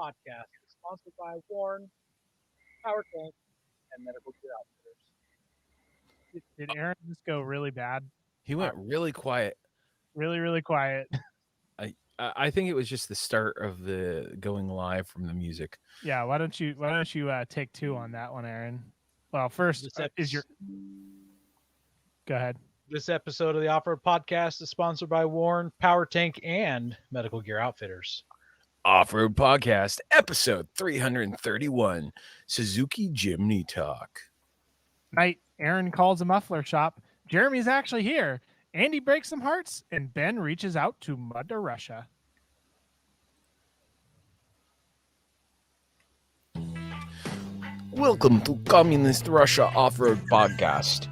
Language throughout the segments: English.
podcast is sponsored by Warren, Power Tank, and Medical Gear Outfitters. Did Aaron just go really bad? He went really quiet. Really, really quiet. I think it was just the start of the going live from the music. Yeah, why don't you take two on that one, Aaron? Well, first is your go ahead. This episode of the Off-Road Podcast is sponsored by Warren, Power Tank, and Medical Gear Outfitters. Off-Road Podcast, episode 331, Suzuki Jimny Talk. Night, Aaron calls a muffler shop. Jeremy's actually here. Andy breaks some hearts, and Ben reaches out to Mother Russia. Welcome to Communist Russia Off-Road Podcast,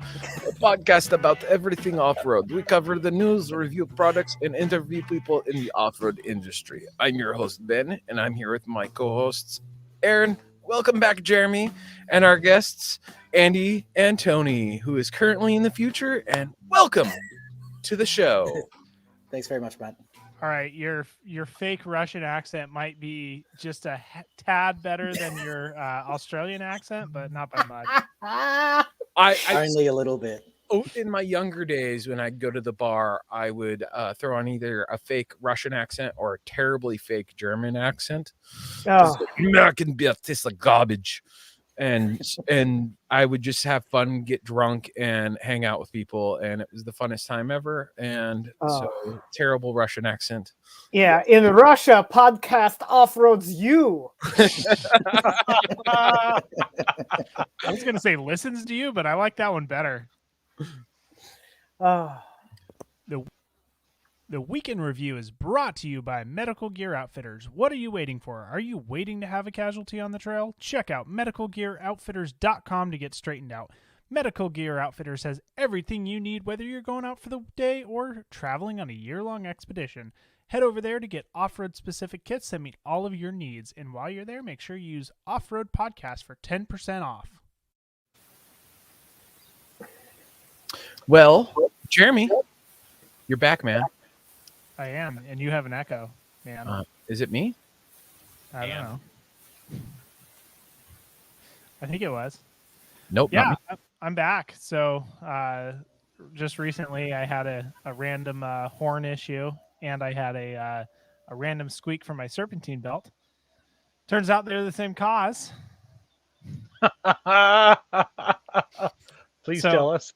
a podcast about everything off-road. We cover the news, review products, and interview people in the off-road industry. I'm your host, Ben, and I'm here with my co-hosts, Aaron. Welcome back, Jeremy, and our guests, Andy and Tony, who is currently in the future, and welcome to the show. Thanks very much, Matt. All right, your fake Russian accent might be just a tad better than your Australian accent, but not by much. Only a little bit. In my younger days, when I'd go to the bar, I would throw on either a fake Russian accent or a terribly fake German accent. Oh. American beer tastes like garbage. And I would just have fun, get drunk, and hang out with people, and it was the funnest time ever. And so, terrible Russian accent. Yeah, in Russia, podcast off-roads you. I was going to say listens to you, but I like that one better. The weekend review is brought to you by Medical Gear Outfitters. What are you waiting for? Are you waiting to have a casualty on the trail? Check out medicalgearoutfitters.com to get straightened out. Medical Gear Outfitters has everything you need, whether you're going out for the day or traveling on a year-long expedition. Head over there to get off-road specific kits that meet all of your needs. And while you're there, make sure you use Off-Road Podcast for 10% off. Well, Jeremy, you're back, man. I am, and you have an echo, man. Is it me? I don't know. I think it was. Nope. Yeah, I'm back. So just recently I had a random horn issue, and I had a random squeak from my serpentine belt. Turns out they're the same cause. Please tell us.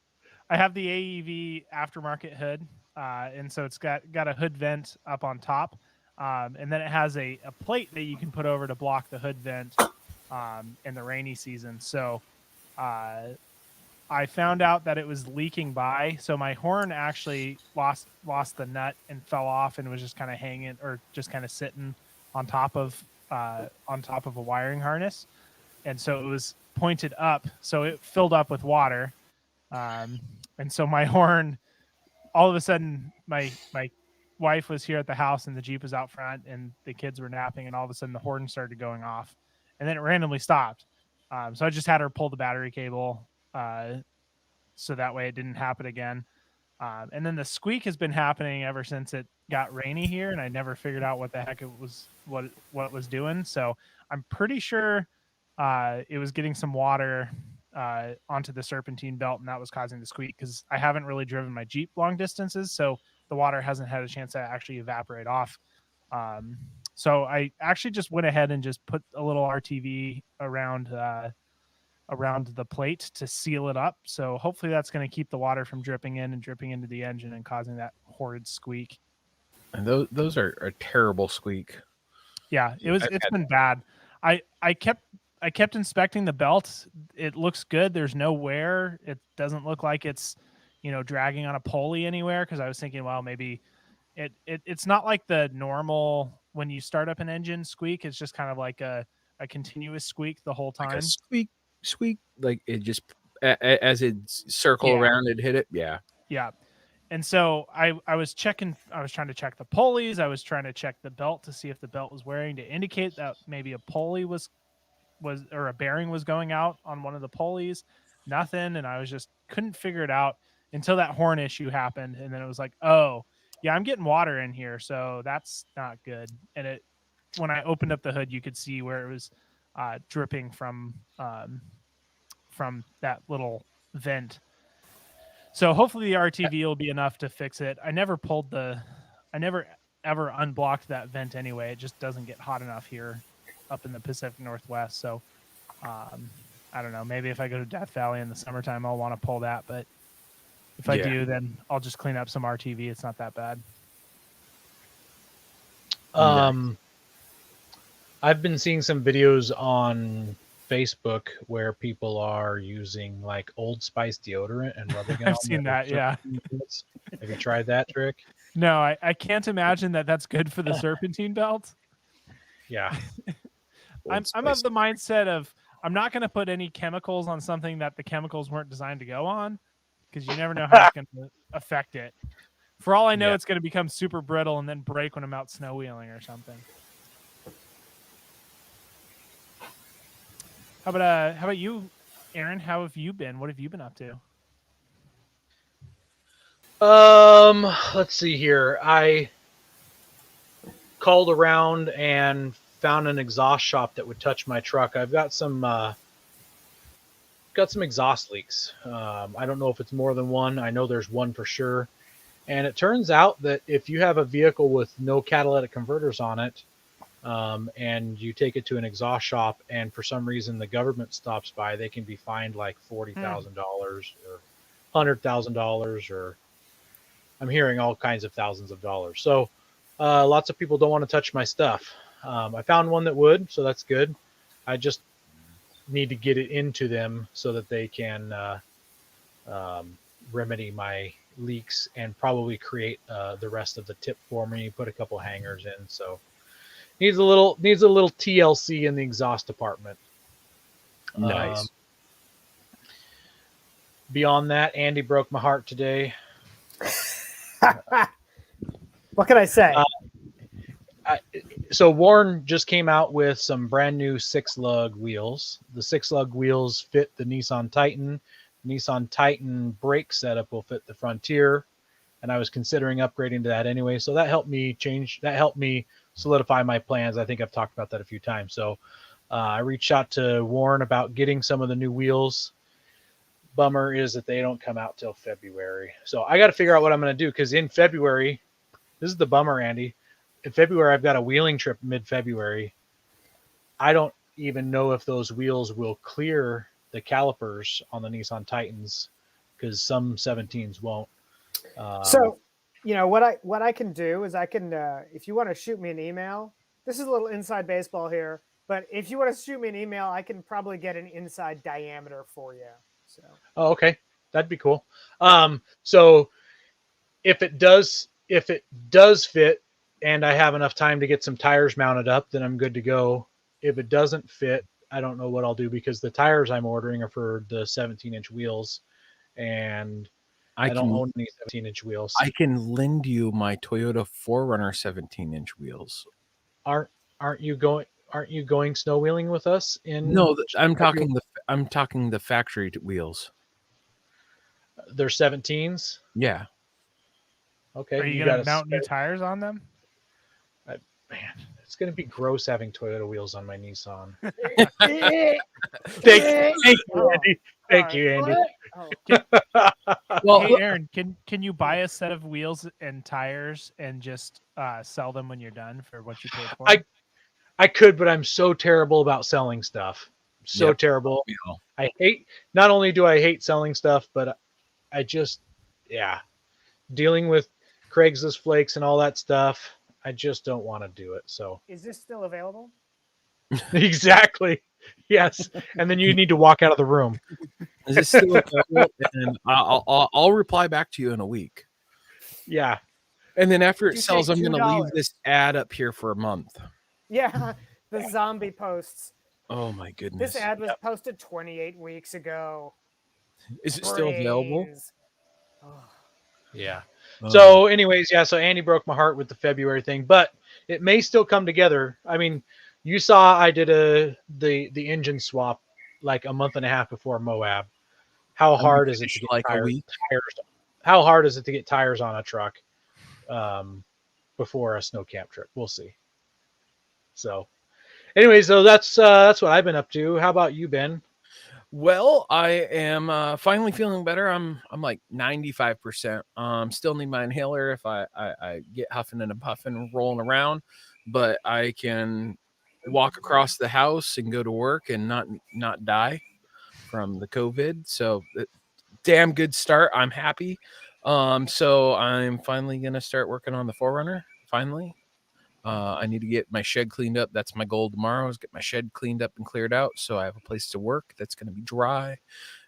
I have the AEV aftermarket hood. And so it's got a hood vent up on top. And then it has a plate that you can put over to block the hood vent in the rainy season. So I found out that it was leaking by. So my horn actually lost the nut and fell off and was just kind of hanging or just kind of sitting on top of a wiring harness. And so it was pointed up. So it filled up with water. And so my horn, all of a sudden, my wife was here at the house and the Jeep was out front and the kids were napping, and all of a sudden the horn started going off, and then it randomly stopped. So I just had her pull the battery cable so that way it didn't happen again. And then the squeak has been happening ever since it got rainy here, and I never figured out what the heck it was, what it was doing. So I'm pretty sure it was getting some water onto the serpentine belt, and that was causing the squeak, because I haven't really driven my Jeep long distances, so the water hasn't had a chance to actually evaporate off. So I actually just went ahead and just put a little RTV around the plate to seal it up. So hopefully that's going to keep the water from dripping in and dripping into the engine and causing that horrid squeak. And those are a terrible squeak. Yeah, it's been bad. I kept inspecting the belt. It looks good. There's no wear. It doesn't look like it's, dragging on a pulley anywhere. Cause I was thinking, well, maybe it's not like the normal, when you start up an engine squeak, it's just kind of like a continuous squeak the whole time. Like a squeak. Like it just, as it circle around, it hit it. Yeah. Yeah. And so I was trying to check the pulleys. I was trying to check the belt to see if the belt was wearing, to indicate that maybe a pulley was or a bearing was going out on one of the pulleys. Nothing. And I was just couldn't figure it out until that horn issue happened. And then it was like, oh yeah, I'm getting water in here, so that's not good. And when I opened up the hood, you could see where it was dripping from that little vent. So hopefully the RTV will be enough to fix it. I never ever unblocked that vent anyway. It just doesn't get hot enough here up in the Pacific Northwest. So I don't know. Maybe if I go to Death Valley in the summertime, I'll want to pull that. But if I do, then I'll just clean up some RTV. It's not that bad. I've been seeing some videos on Facebook where people are using like Old Spice deodorant and rubbing it on. I've seen that, yeah. Have you tried that trick? No, I can't imagine that that's good for the serpentine belt. Yeah. I'm of the mindset of I'm not going to put any chemicals on something that the chemicals weren't designed to go on, because you never know how it's going to affect it. For all I know, it's going to become super brittle and then break when I'm out snow wheeling or something. How about you, Aaron? How have you been? What have you been up to? Let's see here. I called around and found an exhaust shop that would touch my truck. I've got some exhaust leaks. I don't know if it's more than one. I know there's one for sure. And it turns out that if you have a vehicle with no catalytic converters on it, and you take it to an exhaust shop, and for some reason the government stops by, they can be fined like $40,000 or $100,000, or I'm hearing all kinds of thousands of dollars. So lots of people don't want to touch my stuff. I found one that would, so that's good. I just need to get it into them so that they can remedy my leaks and probably create the rest of the tip for me, put a couple hangers in. So needs a little TLC in the exhaust department. Nice. Beyond that, Andy broke my heart today. What can I say? So Warren just came out with some brand new 6-lug wheels. The 6-lug wheels fit the Nissan Titan. Nissan Titan brake setup will fit the Frontier, and I was considering upgrading to that anyway. So that helped me solidify my plans. I think I've talked about that a few times. So I reached out to Warren about getting some of the new wheels. Bummer is that they don't come out till February. So I got to figure out what I'm going to do, because in February, this is the bummer, Andy. In February, I've got a wheeling trip mid-February. I don't even know if those wheels will clear the calipers on the Nissan Titans, because some 17s won't. So, what I can do is I can, if you want to shoot me an email, this is a little inside baseball here, but if you want to shoot me an email, I can probably get an inside diameter for you. So. Oh, okay, that'd be cool. So if it does fit, and I have enough time to get some tires mounted up, then I'm good to go. If it doesn't fit, I don't know what I'll do, because the tires I'm ordering are for the 17-inch wheels, and I don't own any 17-inch wheels. I can lend you my Toyota 4Runner 17-inch wheels. Aren't you going snow wheeling with us in? No, I'm talking the factory wheels. They're 17s. Yeah. Okay. Are you gonna mount new tires on them? Man, it's gonna be gross having Toyota wheels on my Nissan. Thank you, Andy. Well, hey, Aaron, can you buy a set of wheels and tires and just sell them when you're done for what you paid for? I could, but I'm so terrible about selling stuff. So terrible. Not only do I hate selling stuff, but I just, dealing with Craigslist flakes and all that stuff, I just don't want to do it. So is this still available? Exactly. Yes. And then you need to walk out of the room. Is this still available? And I'll reply back to you in a week. Yeah. And then after it sells, I'm going to leave this ad up here for a month. Yeah. The zombie posts. Oh my goodness. This ad was posted 28 weeks ago. Is it still available? Oh. Yeah. So anyways, so Andy broke my heart with the February thing, but it may still come together. I mean, you saw I did the engine swap like a month and a half before Moab. How hard is it to get tires? How hard is it to get tires on a truck before a snow camp trip? We'll see. So, anyway, so that's what I've been up to. How about you, Ben? Well, I am finally feeling better. I'm like 95%. Still need my inhaler if I get huffing and puffing rolling around, but I can walk across the house and go to work and not die from the COVID. So damn good start. I'm happy. So I'm finally gonna start working on the Forerunner. Finally. I need to get my shed cleaned up. That's my goal tomorrow, is get my shed cleaned up and cleared out so I have a place to work that's going to be dry,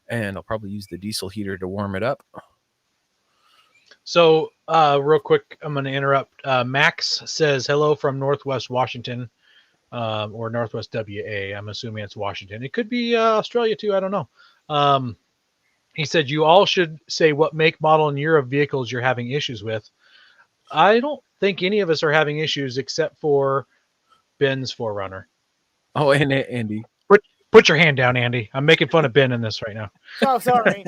and I'll probably use the diesel heater to warm it up. So, real quick, I'm going to interrupt. Max says hello from Northwest Washington, or Northwest WA. I'm assuming it's Washington. It could be Australia too. I don't know. He said you all should say what make, model, and year of vehicles you're having issues with. I don't think any of us are having issues except for Ben's Forerunner. Oh, and Andy. Put your hand down, Andy. I'm making fun of Ben in this right now. Oh, sorry.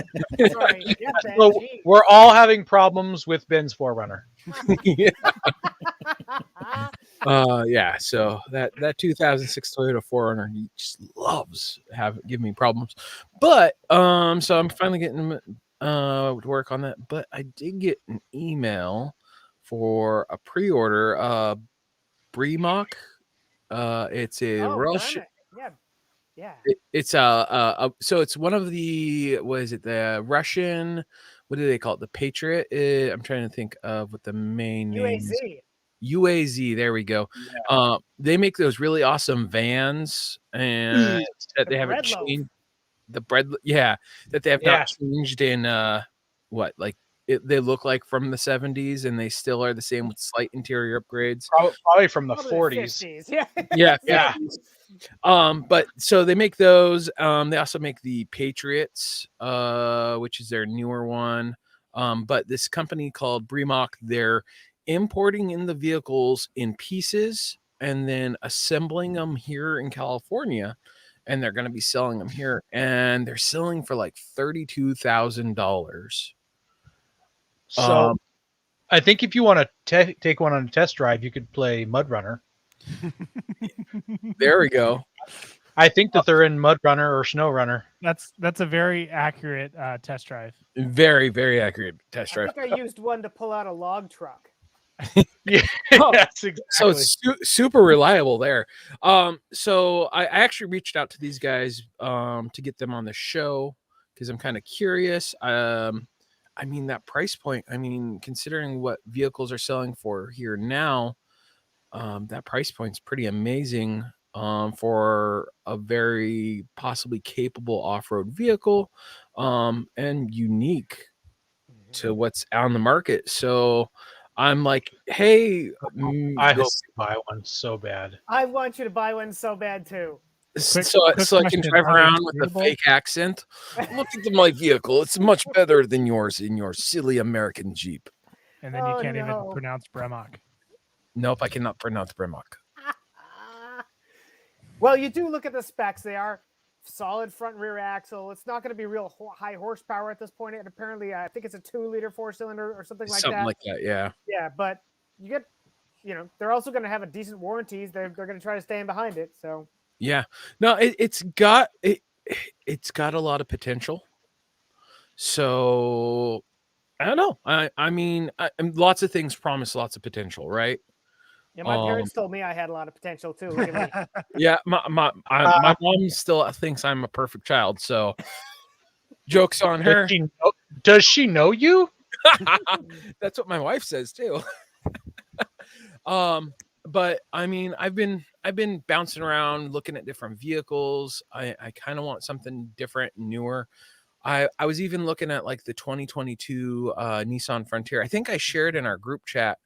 Sorry. Yeah, Ben, So gee. we're all having problems with Ben's Forerunner. Yeah. Yeah. So that 2006 Toyota 4Runner, he just loves give me problems. But so I'm finally getting to work on that. But I did get an email for a pre-order. Bremok. It's a Russian. Yeah. It's so it's one of the, what is it, the Russian, what do they call it, the Patriot? I'm trying to think of what the main name is. UAZ, there we go. Yeah. They make those really awesome vans, and that they haven't changed the bread, that they have not changed in they look like from the 70s, and they still are the same with slight interior upgrades. Probably from the 40s. Yeah. But so they make those. They also make the Patriots, which is their newer one. But this company called Bremok, they're importing in the vehicles in pieces and then assembling them here in California, and they're going to be selling them here, and they're selling for like $32,000. So I think if you want to take one on a test drive, you could play Mud Runner. There we go. I think that they're in Mud Runner or Snow Runner. That's a very accurate test drive. Very, very accurate test drive. I think I used one to pull out a log truck. Yeah, yes, exactly. So it's super reliable there. So I actually reached out to these guys to get them on the show because I'm kind of curious. I mean, that price point, I mean, considering what vehicles are selling for here now, that price point's pretty amazing for a very possibly capable off-road vehicle, and unique to what's on the market. So I'm like, hey, I hope you buy one so bad. I want you to buy one so bad too. So I can drive around with a fake accent. Look at my vehicle; it's much better than yours in your silly American Jeep. And then you can't even pronounce Bremok. Nope, I cannot pronounce Bremok. Well, you do look at the specs; they are solid front and rear axle. It's not going to be real high horsepower at this point. And apparently, I think it's a 2-liter 4-cylinder or something like that. Something like that, yeah. Yeah, but you get, they're also going to have a decent warranties. They're going to try to stand behind it. So. Yeah, no, it's got a lot of potential. So I don't know. I mean, lots of things promise lots of potential, right? Yeah, my parents told me I had a lot of potential too. Look at me. Yeah, my mom still thinks I'm a perfect child. So jokes on her. Does she know you? That's what my wife says too. But I mean, I've been bouncing around looking at different vehicles. I kind of want something different, newer. I was even looking at like the 2022 Nissan Frontier. I think I shared in our group chat.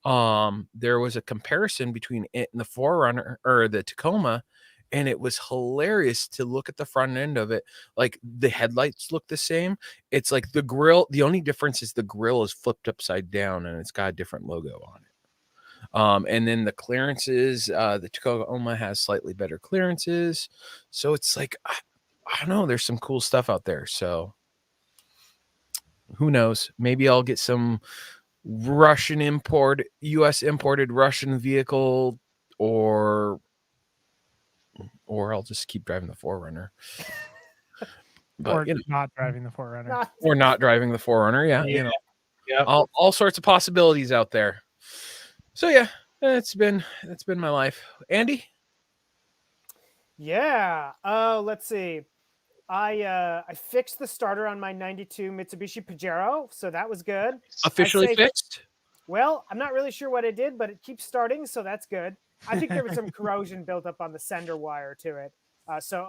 There was a comparison between it and the 4Runner or the Tacoma, and it was hilarious to look at the front end of it. Like the headlights look the same. It's like the grill. The only difference is the grill is flipped upside down and it's got a different logo on it. And then the clearances, the Tacoma has slightly better clearances. So it's like, I don't know, there's some cool stuff out there. So who knows? Maybe I'll get some US imported Russian vehicle, or or I'll just keep driving the 4Runner. But Or not driving the 4Runner. or not driving the 4Runner. Yeah, Yeah. Yeah. all sorts of possibilities out there. So yeah, that's been my life. Andy? Yeah. Let's see. I fixed the starter on my 92 Mitsubishi Pajero, so that was good. Officially fixed? Well, I'm not really sure what it did, but it keeps starting, so that's good. I think there was some corrosion built up on the sender wire to it. So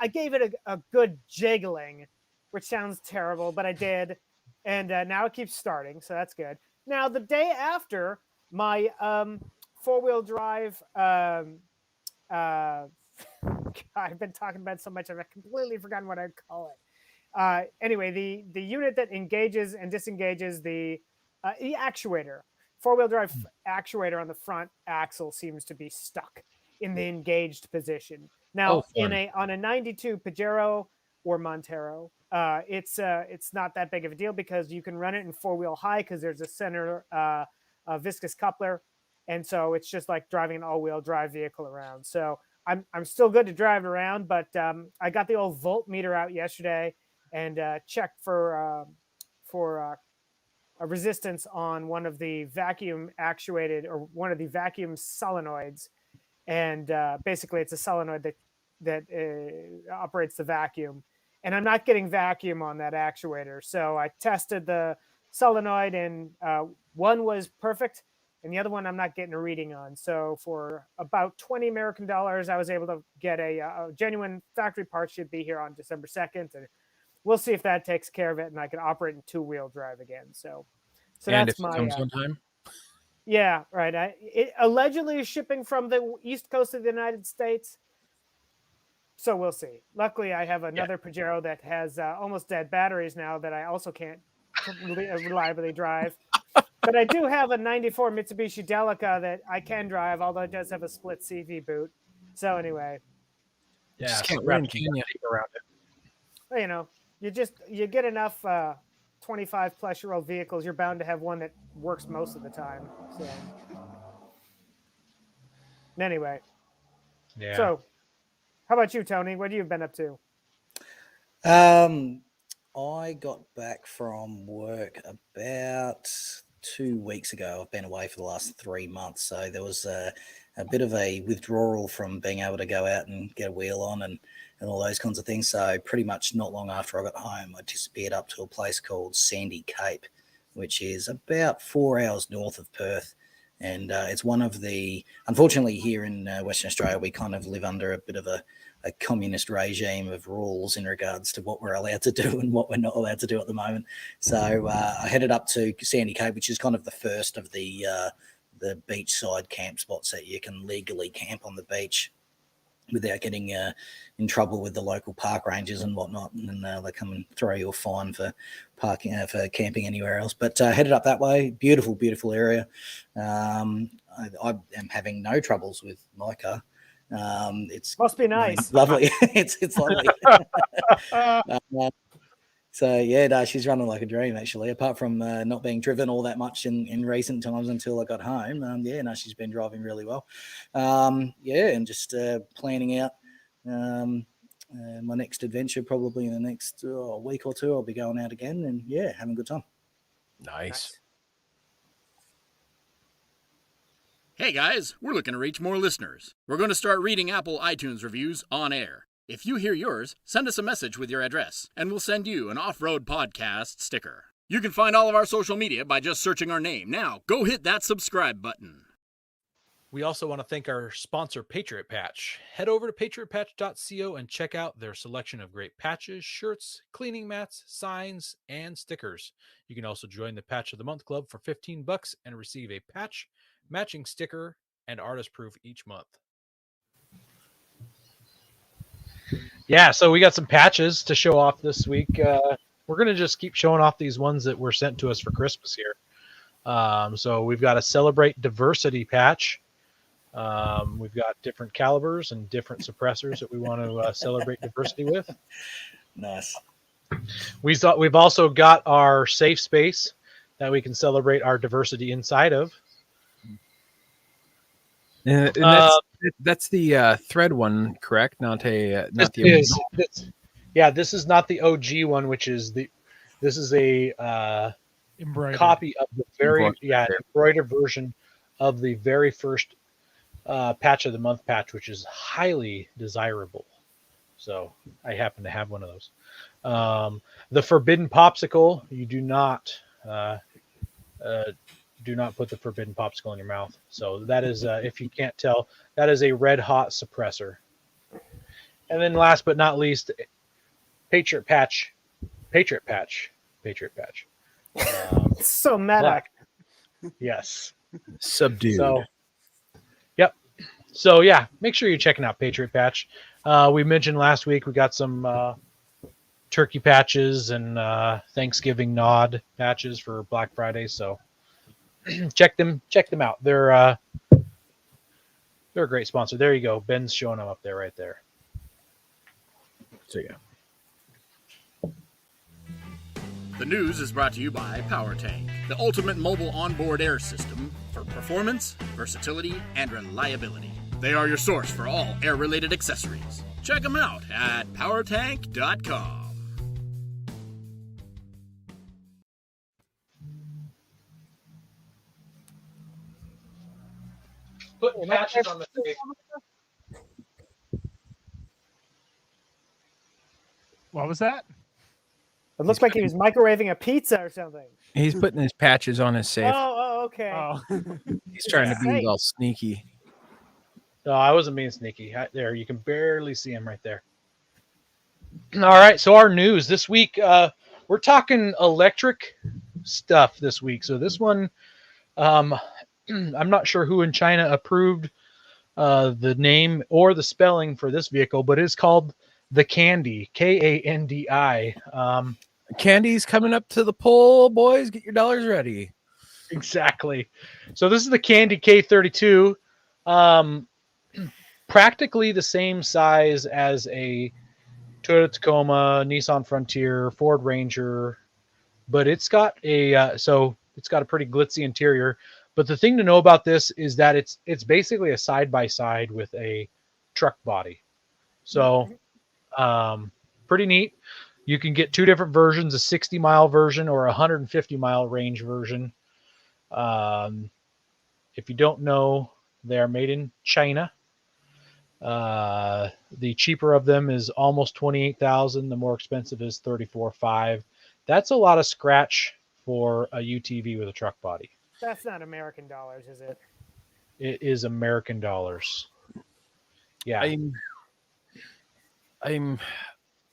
I gave it a good jiggling, which sounds terrible, but I did. And now it keeps starting, so that's good. Now, the day after, my four-wheel drive, I've been talking about it so much, I've completely forgotten what I'd call it. Anyway, the unit that engages and disengages the actuator, four-wheel drive actuator on the front axle seems to be stuck in the engaged position. Now, on a 92 Pajero or Montero, it's not that big of a deal because you can run it in four-wheel high because there's a center viscous coupler, and so it's just like driving an all-wheel drive vehicle around. So I'm still good to drive around, but I got the old voltmeter out yesterday and checked for a resistance on one of the vacuum actuated or one of the vacuum solenoids, and basically it's a solenoid that operates the vacuum, and I'm not getting vacuum on that actuator. So I tested the solenoid, and one was perfect, and the other one I'm not getting a reading on. So for about $20 American, I was able to get a genuine factory part. Should be here on December 2nd, and we'll see if that takes care of it, and I can operate in two-wheel drive again. So and that's if it comes on time. Yeah, right. It allegedly is shipping from the east coast of the United States, so we'll see. Luckily, I have another Pajero that has almost dead batteries now that I also can't reliably drive. But I do have a 94 Mitsubishi Delica that I can drive, although it does have a split CV boot. So anyway. Yeah, Just can't so run, can you? around it. Well, you know, you get enough 25 plus year old vehicles, you're bound to have one that works most of the time. So anyway. Yeah. So how about you, Tony? What have you been up to? I got back from work about 2 weeks ago. I've been away for the last 3 months, so there was a bit of a withdrawal from being able to go out and get a wheel on and all those kinds of things. So pretty much not long after I got home, I disappeared up to a place called Sandy Cape, which is about 4 hours north of Perth. And it's one of the, unfortunately here in Western Australia, we kind of live under a bit of a communist regime of rules in regards to what we're allowed to do and what we're not allowed to do at the moment. So I headed up to Sandy Cape, which is kind of the first of the beachside camp spots that you can legally camp on the beach without getting in trouble with the local park rangers and whatnot, and they come and throw you a fine for parking for camping anywhere else. But headed up that way, beautiful area. I am having no troubles with my car. It's must be nice. Lovely. it's lovely. So yeah, no, she's running like a dream actually. Apart from not being driven all that much in recent times until I got home. She's been driving really well. And just planning out my next adventure probably in the next week or two. I'll be going out again and having a good time. Nice. Hey guys, we're looking to reach more listeners. We're going to start reading Apple iTunes reviews on air. If you hear yours, send us a message with your address, and we'll send you an Off-Road Podcast sticker. You can find all of our social media by just searching our name. Now, go hit that subscribe button. We also want to thank our sponsor, Patriot Patch. Head over to patriotpatch.co and check out their selection of great patches, shirts, cleaning mats, signs, and stickers. You can also join the Patch of the Month Club for $15 and receive a patch, matching sticker, and artist proof each month. Yeah, so we got some patches to show off this week. We're going to just keep showing off these ones that were sent to us for Christmas here. So we've got a Celebrate Diversity patch. We've got different calibers and different suppressors that we want to celebrate diversity with. Nice. We've also got our safe space that we can celebrate our diversity inside of. And that's That's the thread one, correct? Not the This is not the OG one, which is this is a Embroidered. copy of the embroidered version of the very first patch of the month patch, which is highly desirable. So I happen to have one of those. The forbidden popsicle, you do not put the forbidden popsicle in your mouth. So that is, if you can't tell, that is a red hot suppressor. And then last but not least, Patriot Patch. So meta. Black. Yes. Subdued. So, yep. So yeah, make sure you're checking out Patriot Patch. We mentioned last week we got some turkey patches and Thanksgiving nod patches for Black Friday. So check them out. They're a great sponsor. There you go. Ben's showing them up there, right there. So yeah. The news is brought to you by PowerTank, the ultimate mobile onboard air system for performance, versatility, and reliability. They are your source for all air-related accessories. Check them out at powertank.com. Putting patches on the face. What was that? It looks like he was microwaving a pizza or something. He's putting his patches on his safe. Oh, okay. Oh. He's trying to be Safe. all sneaky. No, I wasn't being sneaky. There, you can barely see him right there. All right, so our news this week, we're talking electric stuff this week. So this one, I'm not sure who in China approved the name or the spelling for this vehicle, but it's called the Candy, Kandi. Candy's coming up to the pole, boys. Get your dollars ready. Exactly. So this is the Candy K32. Practically the same size as a Toyota Tacoma, Nissan Frontier, Ford Ranger, but it's got a pretty glitzy interior. But the thing to know about this is that it's basically a side-by-side with a truck body. So pretty neat. You can get two different versions, a 60-mile version or a 150-mile range version. If you don't know, they are made in China. The cheaper of them is almost $28,000. The more expensive is $34,500. That's a lot of scratch for a UTV with a truck body. That's not American dollars, is it? It is American dollars. Yeah. I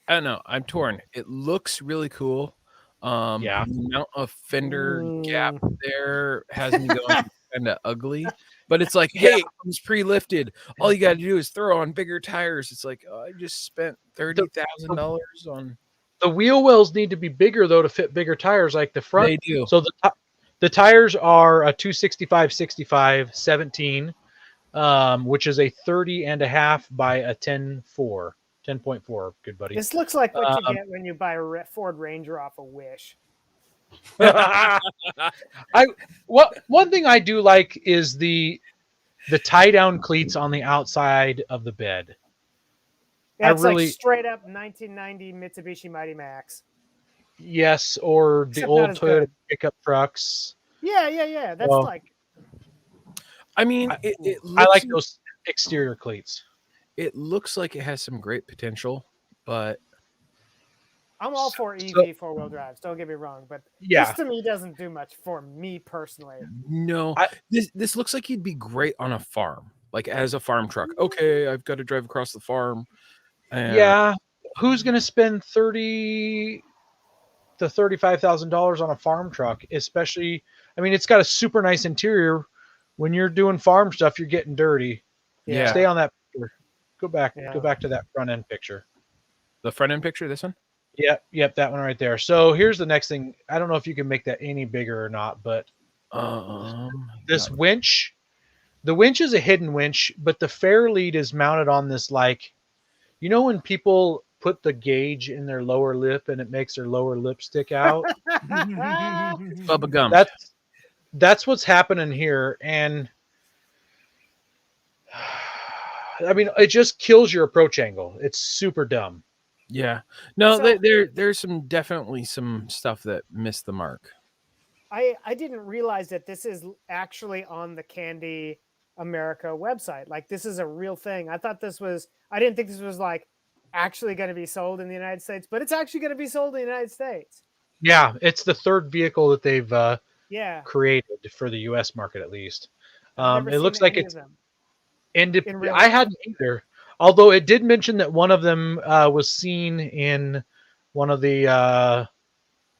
don't know. I'm torn. It looks really cool. Yeah. The amount of fender gap there has me going kind of ugly. But it's like, hey, it comes pre-lifted. All you got to do is throw on bigger tires. It's like, oh, I just spent $30,000 on. The wheel wells need to be bigger though to fit bigger tires, like the front. They do. So the tires are a 265/65 17, which is a 30.5 by a 10.4. 10.4, good buddy. This looks like what you get when you buy a Ford Ranger off a Wish. One thing I do like is the tie down cleats on the outside of the bed. That's like straight up 1990 Mitsubishi Mighty Max. Yes, or the Except old not as Toyota good. pickup trucks. Yeah. That's Well, like. I mean, I like those exterior cleats. It looks like it has some great potential, but I'm all for EV four-wheel drives. Don't get me wrong, but this to me doesn't do much for me personally. no, this looks like you'd be great on a farm, like as a farm truck. Okay, I've got to drive across the farm. Yeah, who's going to spend $30,000 to $35,000 on a farm truck? Especially, I mean, it's got a super nice interior. When you're doing farm stuff, you're getting dirty. Yeah. Stay on that picture. Go back to that front end picture. The front end picture, this one? Yep, that one right there. So here's the next thing. I don't know if you can make that any bigger or not, but this winch, the winch is a hidden winch, but the fair lead is mounted on this, like, you know, when people put the gauge in their lower lip and it makes their lower lip stick out. Bubba gum. That's what's happening here. And I mean, it just kills your approach angle. It's super dumb. Yeah. No, So- there's definitely some stuff that missed the mark. I didn't realize that this is actually on the Candy America website. Like this is a real thing. I didn't think this was like actually going to be sold in the United States, but it's actually going to be sold in the United States. Yeah, it's the third vehicle that they've Yeah. created for the U.S. market, at least. I've never It looks seen like any it's of them. independent. in real I life. hadn't either. Although it did mention that one of them was seen in one of the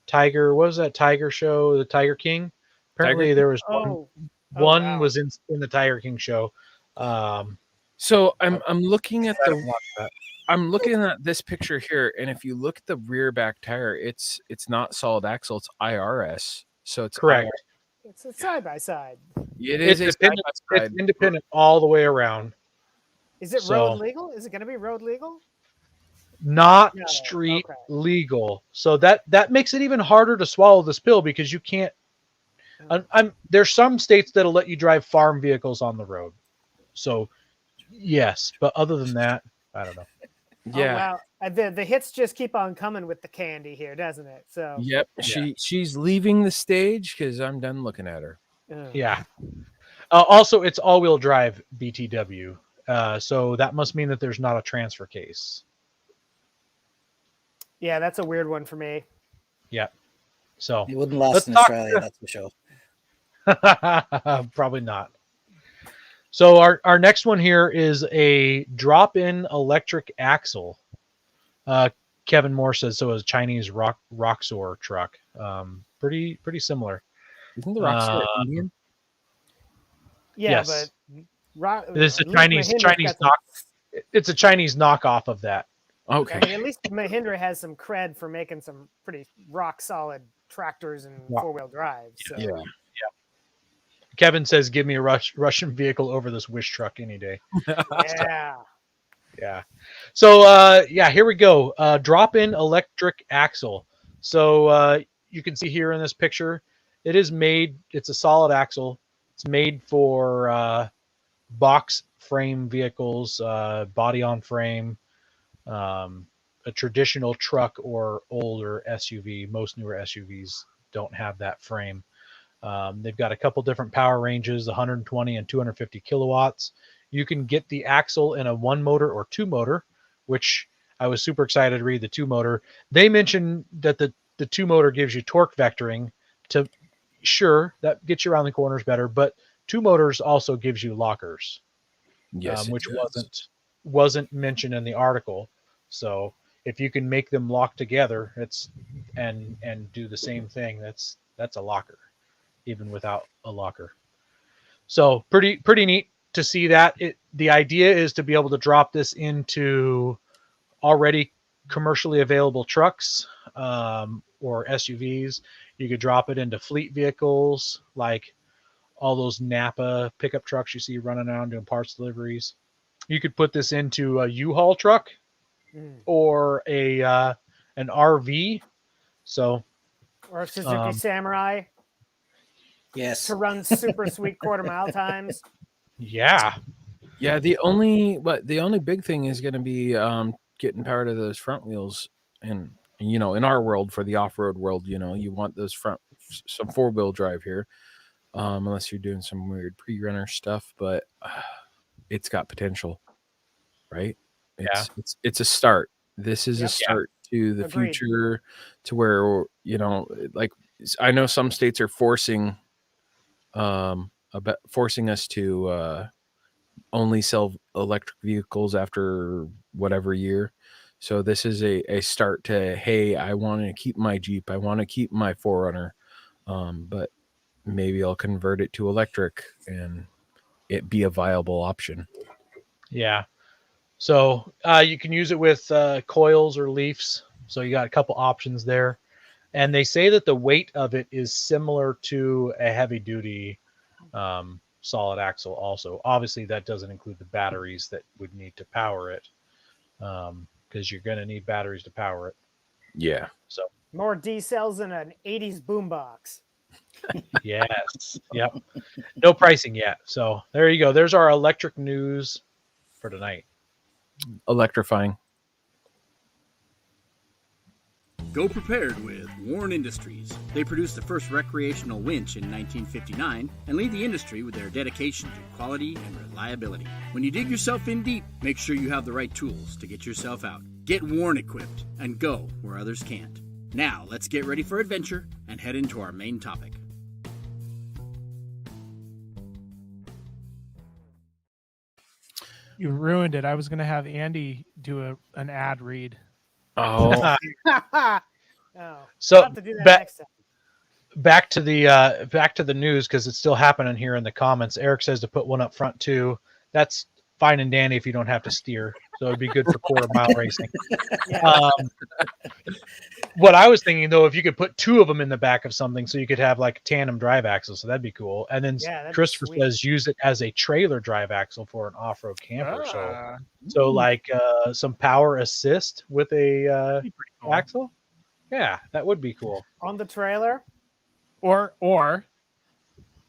Tiger. What was that Tiger show? The Tiger King. Apparently, Tiger there was Oh, one wow. was in the Tiger King show. So I'm looking at I don't watch that. I'm looking at this picture here, and if you look at the rear back tire, it's not solid axle, it's IRS. So it's Correct. It's a side by side. It It's is a independent. side-by-side. It's independent all the way around. Is it So- road legal? Is it going to be road legal? Not No, street okay. legal. So that makes it even harder to swallow this pill because you can't. There's some states that'll let you drive farm vehicles on the road. So yes, but other than that, I don't know. Yeah. Oh, wow. The hits just keep on coming with the Candy here, doesn't it? So Yep. She's leaving the stage because I'm done looking at her. ugh. Yeah. Also, it's all-wheel drive BTW. So that must mean that there's not a transfer case. Yeah, that's a weird one for me. Yeah. So It wouldn't last Let's in talk- Australia, that's for sure. probably not. So our next one here is a drop-in electric axle. Kevin Moore says so is Chinese Roxor truck. Pretty similar. Isn't the Rockstar Indian? Yeah, Yes. but It is a at least Chinese Mahindra's got some- It's a Chinese knockoff of that. Okay. I mean, at least Mahindra has some cred for making some pretty rock solid tractors and Yeah. 4-wheel drive. So. Yeah. Kevin says, "Give me a Russian vehicle over this Wish truck any day." Yeah. Yeah. So here we go. Drop-in electric axle. So you can see here in this picture, it is made. It's a solid axle. It's made for box frame vehicles, body on frame, a traditional truck or older SUV. Most newer SUVs don't have that frame. They've got a couple different power ranges, 120 and 250 kilowatts. You can get the axle in a 1-motor or 2-motor, which I was super excited to read the 2-motor. They mentioned that the 2-motor gives you torque vectoring sure, that gets you around the corners better, but 2 motors also gives you lockers, Yes. it which does. wasn't mentioned in the article. So if you can make them lock together, and do the same thing, that's a locker, even without a locker. So pretty neat to see that. The idea is to be able to drop this into already commercially available trucks or SUVs. You could drop it into fleet vehicles like all those Napa pickup trucks you see running around doing parts deliveries. You could put this into a U-Haul truck or an RV. So Or a Suzuki Samurai Yes. to run super sweet quarter mile times. yeah, Yeah, the only big thing is going to be getting power to those front wheels, and in our world, for the off-road world, you want those some 4-wheel drive here, unless you're doing some weird pre-runner stuff, but it's got potential, right? It's a start. This is a start to the Agreed. future, to where like I know some states are forcing us to only sell electric vehicles after whatever year. So this is a start to, hey, I want to keep my Jeep, I want to keep my 4Runner, but maybe I'll convert it to electric and it be a viable option. yeah. So you can use it with coils or leafs. So you got a couple options there. And they say that the weight of it is similar to a heavy duty solid axle also. Obviously, that doesn't include the batteries that would need to power it, because you're going to need batteries to power it. Yeah. So More D cells than an 80s boombox. yes. Yep. No pricing yet. So there you go. There's our electric news. for tonight. Electrifying. Go prepared with Warren Industries. They produced the first recreational winch in 1959 and lead the industry with their dedication to quality and reliability. When you dig yourself in deep, make sure you have the right tools to get yourself out. Get Warren equipped and go where others can't. Now, let's get ready for adventure and head into our main topic. You ruined it. I was going to have Andy do an ad read. Oh, Oh, So I'll have to do that next time. back to the news, because it's still happening here in the comments. Eric says to put one up front too. That's fine and dandy if you don't have to steer. So it'd be good for quarter mile racing. Yeah. What I was thinking though, if you could put two of them in the back of something, so you could have like a tandem drive axle, so that'd be cool. And then Yeah, that'd be Christopher sweet. says use it as a trailer drive axle for an off-road camper. Ah, So like some power assist with a that'd be pretty cool. axle. Yeah, that would be cool. On the trailer. Or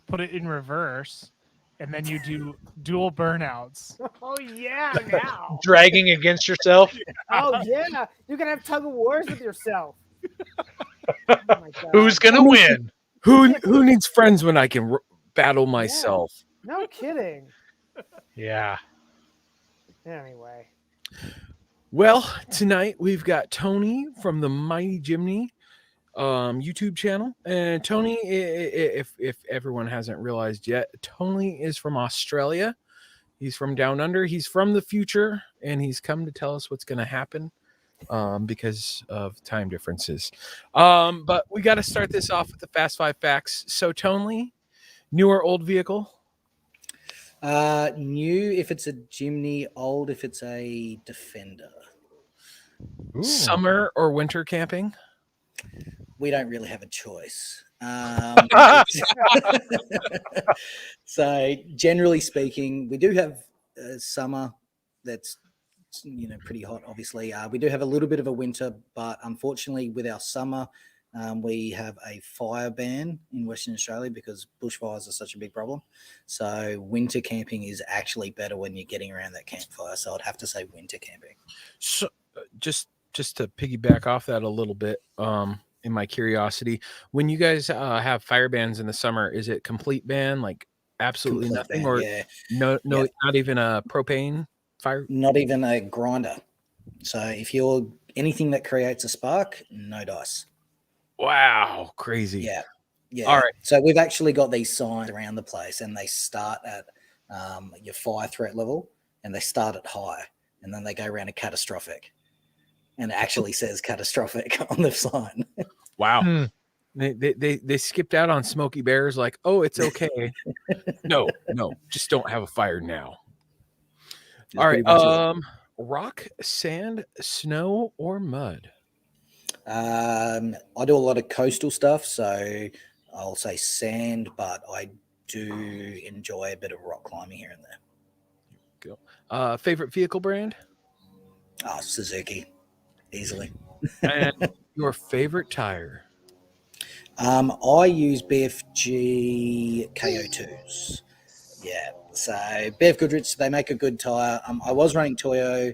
put it in reverse, and then you do dual burnouts. Oh yeah, now. Dragging against yourself. Oh yeah, you can have tug of wars with yourself. Oh my God. Who's gonna win? who needs friends when I can battle myself? No kidding. Yeah. Anyway, Well, tonight we've got Tony from the Mighty Jimny YouTube channel. And Tony, if everyone hasn't realized yet, Tony is from Australia. He's from down under. He's from the future, and he's come to tell us what's going to happen because of time differences. But we got to start this off with the Fast 5 facts. So, Tony, new or old vehicle? New if it's a Jimny, old if it's a Defender. Ooh. Summer or winter camping? We don't really have a choice. So generally speaking, we do have summer that's pretty hot. Obviously, we do have a little bit of a winter, but unfortunately, with our summer, we have a fire ban in Western Australia because bushfires are such a big problem. So winter camping is actually better when you're getting around that campfire. So I'd have to say winter camping. So, just to piggyback off that a little bit, in my curiosity, when you guys have fire bans in the summer, is it complete ban, like absolutely Complete nothing, ban, or yeah. no, Yeah. not even a propane fire? Not even a grinder. So if you're anything that creates a spark, no dice. Wow, crazy. Yeah. Yeah. All right. So we've actually got these signs around the place, and they start at your fire threat level, and they start at high, and then they go around to catastrophic. And it actually says catastrophic on the sign. Wow. Hmm. They skipped out on Smoky Bears, like, oh, it's okay. no, just don't have a fire now. All right. Rock, sand, snow, or mud? I do a lot of coastal stuff, so I'll say sand, but I do enjoy a bit of rock climbing here and there. Go. Favorite vehicle brand? Suzuki, easily. And your favorite tire? I use BFG KO2s. Yeah, so BF Goodrich, they make a good tire. I was running Toyo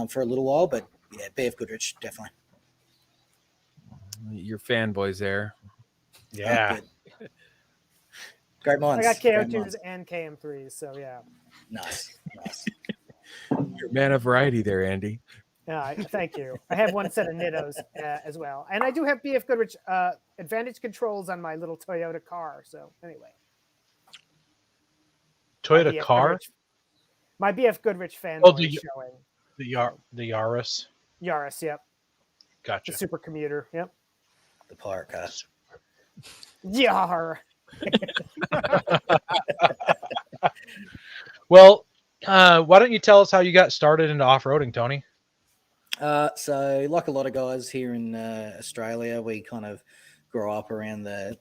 for a little while, but yeah, BF Goodrich, definitely. Your fanboys there. Yeah. Good. Great minds. I got great KO2s minds. and KM3s, so yeah. Nice. You're a man of variety there, Andy. Thank you. I have one set of Nittos as well, and I do have BF Goodrich advantage controls on my little Toyota car. So anyway, Toyota BF car. Goodrich, my BF Goodrich fan Oh, is showing. The Yaris. Yaris, yep. The Gotcha. super commuter, yep. The pirate car. Yar. Well, why don't you tell us how you got started into off-roading, Tony? So like a lot of guys here in Australia, we kind of grow up around the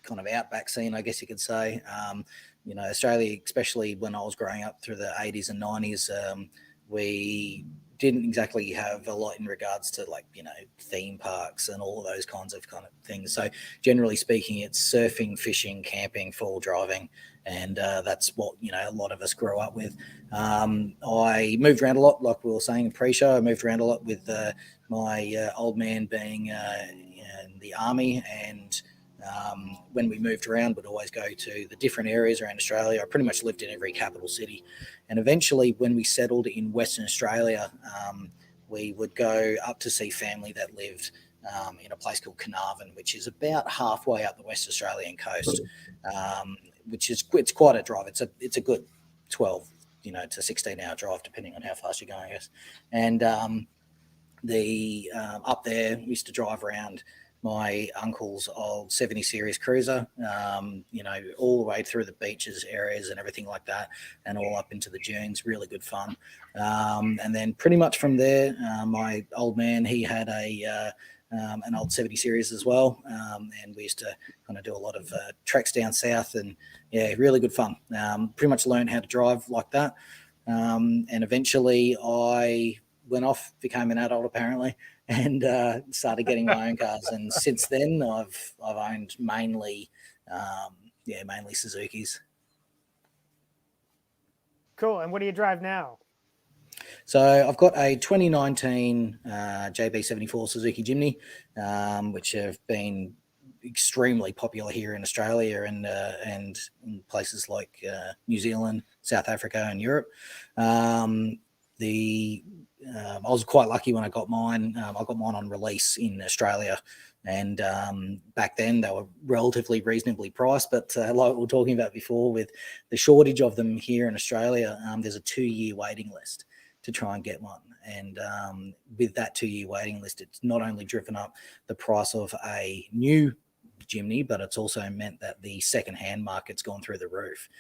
kind of outback scene, I guess you could say. Australia, especially when I was growing up through the 80s and 90s, we didn't exactly have a lot in regards to theme parks and all of those kinds of things. So generally speaking, it's surfing, fishing, camping, full driving, and that's what a lot of us grew up with. I moved around a lot, like we were saying in pre-show. I moved around a lot with my old man being in the army, and when we moved around, we'd always go to the different areas around Australia. I pretty much lived in every capital city, and eventually, when we settled in Western Australia, we would go up to see family that lived in a place called Carnarvon, which is about halfway up the West Australian coast, it's quite a drive. It's a good 12 to 16-hour drive, depending on how fast you're going, I guess. And up there, we used to drive around my uncle's old 70 series cruiser, all the way through the beaches areas and everything like that, and all up into the dunes. Really good fun. And then pretty much from there, my old man, he had an old 70 series as well, and we used to kind of do a lot of treks down south, and really good fun. Pretty much learned how to drive like that, and eventually I went off, became an adult apparently, and started getting my own cars. And since then, I've owned mainly Suzukis. Cool. And what do you drive now? So I've got a 2019 JB74 Suzuki Jimny, which have been extremely popular here in Australia and in places like New Zealand, South Africa, and Europe. I was quite lucky when I got mine. I got mine on release in Australia, and back then they were relatively reasonably priced. But like we were talking about before, with the shortage of them here in Australia, there's a 2-year waiting list to try and get one. And with that 2-year waiting list, it's not only driven up the price of a new Jimny, but it's also meant that the second-hand market's gone through the roof.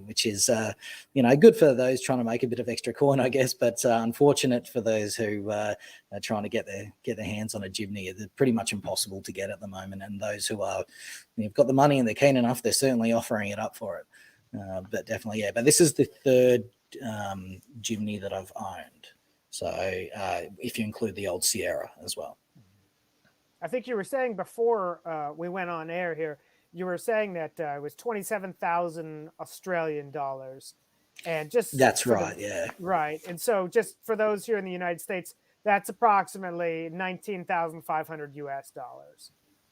Which is, good for those trying to make a bit of extra coin, I guess, but unfortunate for those who are trying to get their hands on a Jimny. They're pretty much impossible to get at the moment. And those who have got the money and they're keen enough, they're certainly offering it up for it. But definitely, yeah. But this is the third Jimny that I've owned. So if you include the old Sierra as well. I think you were saying before we went on air here, you were saying that it was 27,000 Australian dollars. And just that's right, yeah. Right. And so just for those here in the United States, that's approximately 19,500 US dollars.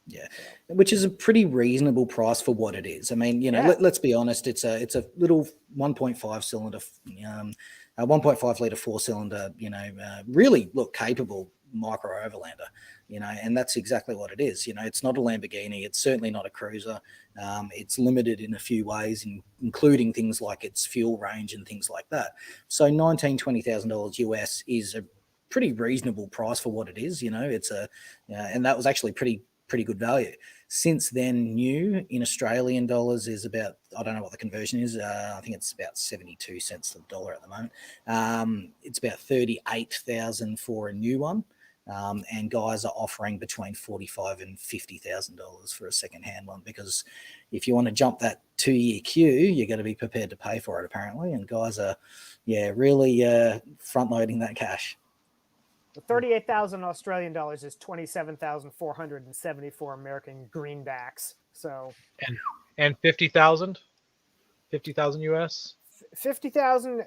Yeah, which is a pretty reasonable price for what it is. I mean, let's be honest, it's a little 1.5 cylinder, 1.5 litre 4-cylinder, really look capable micro Overlander, and that's exactly what it is. It's not a Lamborghini. It's certainly not a cruiser. It's limited in a few ways, including things like its fuel range and things like that. So $20,000 US is a pretty reasonable price for what it is. It's and that was actually pretty good value. Since then, new in Australian dollars is about, I don't know what the conversion is. I think it's about 72 cents to the dollar at the moment. It's about 38,000 for a new one. And guys are offering between $45,000 and $50,000 for a second-hand one, because if you want to jump that 2-year queue, you're going to be prepared to pay for it, apparently. And guys are, really front-loading that cash. 38,000 Australian dollars is 27,474 American greenbacks. So and 50,000 US. 50,000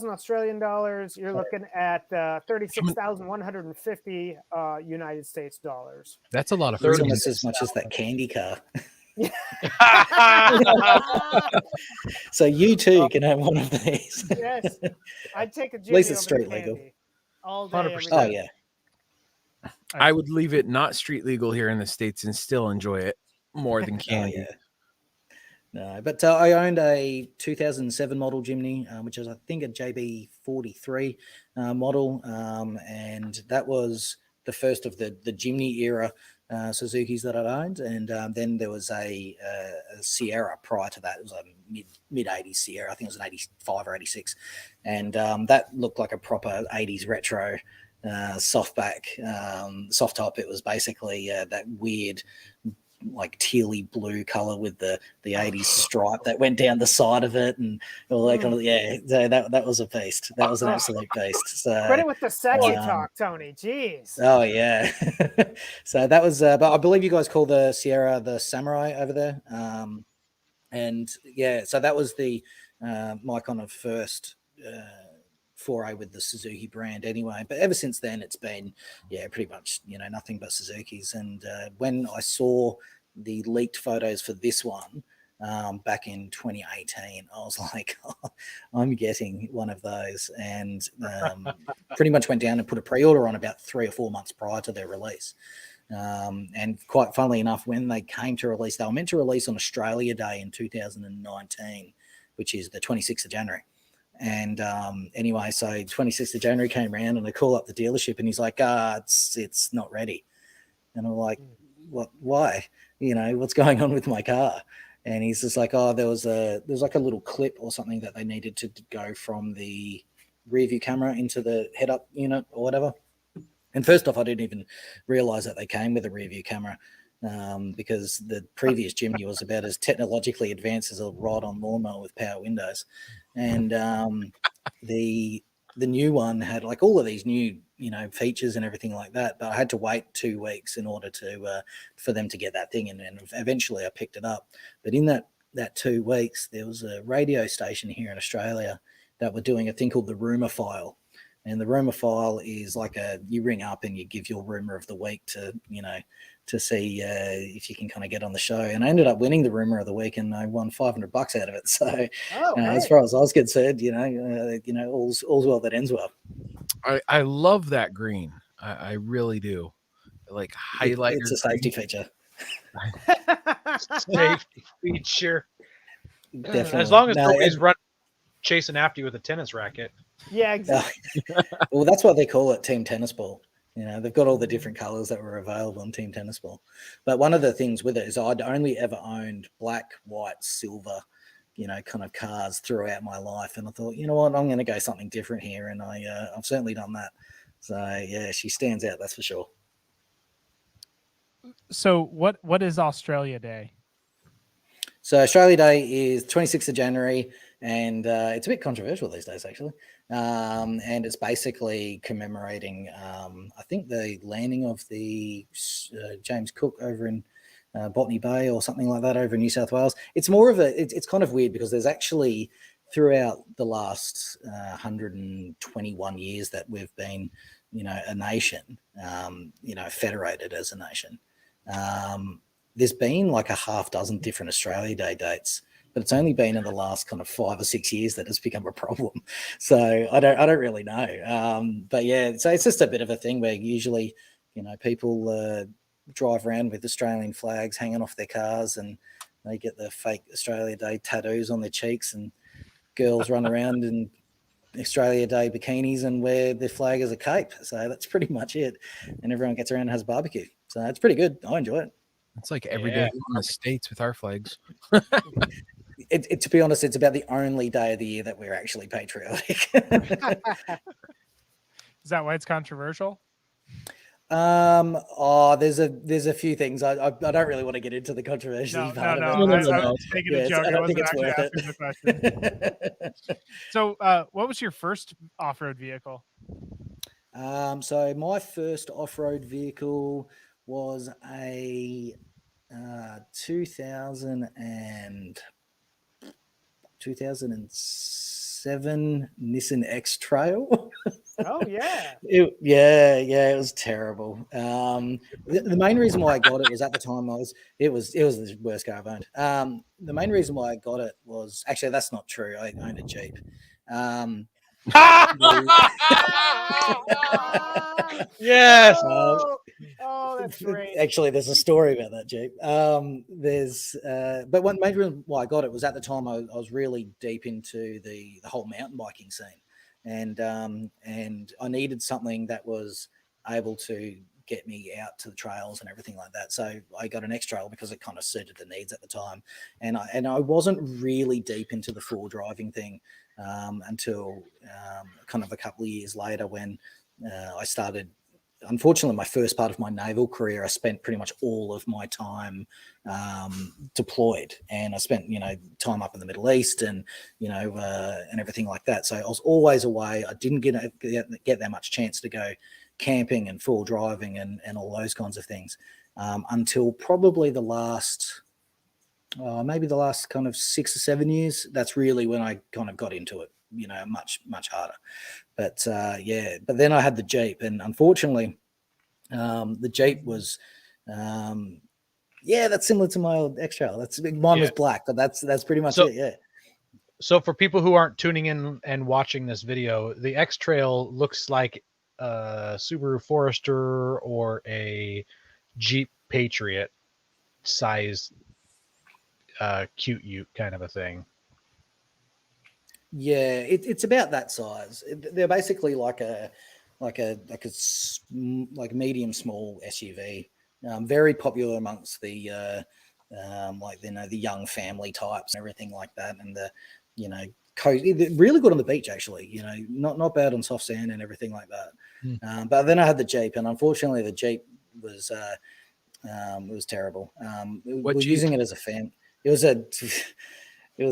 Australian dollars. You're looking at 36,150 United States dollars. That's a lot of It's almost as much as that candy car. So you too can have one of these. Yes, I'd take a Jimny. At least it's over street the legal. candy all day. 100%. Every Oh day. yeah. I would leave it not street legal here in the States and still enjoy it more than candy. Oh, yeah. No, but I owned a 2007 model Jimny, which is, I think, a JB43 model, and that was the first of the Jimny era Suzukis that I'd owned. And then there was a Sierra prior to that. It was a mid 80s Sierra. I think it was an 85 or 86, and that looked like a proper 80s retro softback, soft top. It was basically that weird, like tealy blue color with the 80s stripe that went down the side of it, and all that kind of, so that was a beast. That was an absolute beast. So Credit with the sexy talk, Tony. Jeez. oh yeah. So that was but I believe you guys call the Sierra the Samurai over there. And yeah, so that was the my kind of first foray with the Suzuki brand anyway. But ever since then, it's been, pretty much, nothing but Suzukis. And when I saw the leaked photos for this one back in 2018, I was like, I'm getting one of those. And pretty much went down and put a pre-order on about 3 or 4 months prior to their release. And quite funnily enough, when they came to release, they were meant to release on Australia Day in 2019, which is the 26th of January. And anyway, so 26th of January came around and I call up the dealership and he's like, it's not ready. And I'm like, what? Why? What's going on with my car? And he's just like, there's like a little clip or something that they needed to go from the rear view camera into the head-up unit or whatever. And first off, I didn't even realize that they came with a rear view camera because the previous Jimny was about as technologically advanced as a ride-on lawnmower with power windows. And the new one had like all of these new, features and everything like that. But I had to wait 2 weeks in order to for them to get that thing in. And eventually I picked it up. But in that 2 weeks, there was a radio station here in Australia that were doing a thing called the Rumour File. And the Rumour File is like you ring up and you give your rumour of the week to see if you can kind of get on the show. And I ended up winning the Rumour of the Week and I won $500 out of it. So as far as I was concerned, all's well that ends well. I love that green. I really do. Like highlight. It's a safety feature. Safety feature. Definitely. As long as nobody's chasing after you with a tennis racket. Yeah, exactly. Well, that's what they call it, Team Tennis Ball. They've got all the different colors that were available on Team Tennis Ball. But one of the things with it is I'd only ever owned black, white, silver, kind of cars throughout my life. And I thought, you know what, I'm going to go something different here. And I've certainly done that. So, yeah, she stands out, that's for sure. So what is Australia Day? So Australia Day is 26th of January, and it's a bit controversial these days, actually. And it's basically commemorating, I think, the landing of the James Cook over in Botany Bay or something like that over in New South Wales. It's more of it's kind of weird because there's actually throughout the last 121 years that we've been, a nation, federated as a nation. There's been like a half dozen different Australia Day dates, but it's only been in the last kind of 5 or 6 years that it's become a problem. So I don't really know. But yeah, so it's just a bit of a thing where usually, people drive around with Australian flags hanging off their cars and they get the fake Australia Day tattoos on their cheeks, and girls run around in Australia Day bikinis and wear their flag as a cape. So that's pretty much it. And everyone gets around and has a barbecue. So it's pretty good. I enjoy it. It's like every day in the States with our flags. To be honest, it's about the only day of the year that we're actually patriotic. Is that why it's controversial? There's a few things. I don't really want to get into the controversy. No. I was taking a joke. I don't think it's worth it. So, what was your first off-road vehicle? So my first off-road vehicle was a 2007 Nissan X-Trail. Oh yeah. It was terrible. The main reason why I got it was at the time it was the worst car I've owned. The main reason why I got it was actually that's not true. I owned a Jeep. Yes. Oh, that's great. Actually, there's a story about that Jeep. But one main reason why I got it was at the time I was really deep into the whole mountain biking scene, and I needed something that was able to get me out to the trails and everything like that. So I got an X-Trail because it kind of suited the needs at the time, and I wasn't really deep into the full driving thing until kind of a couple of years later when I started. Unfortunately, my first part of my naval career, I spent pretty much all of my time deployed, and I spent, time up in the Middle East and, and everything like that. So I was always away. I didn't get that much chance to go camping and full driving and all those kinds of things until probably the last maybe the last kind of 6 or 7 years. That's really when I kind of got into it, much harder. But but then I had the Jeep, and unfortunately, the Jeep was, that's similar to my old X-Trail. Mine was black, but that's pretty much it. Yeah. So for people who aren't tuning in and watching this video, the X-Trail looks like a Subaru Forester or a Jeep Patriot size cute ute kind of a thing. Yeah, it's about that size. They're basically like a medium small SUV. Very popular amongst the the young family types and everything like that, and the really good on the beach actually. Not bad on soft sand and everything like that. But then I had the Jeep, and unfortunately the Jeep was terrible. We're using it as a fan. It was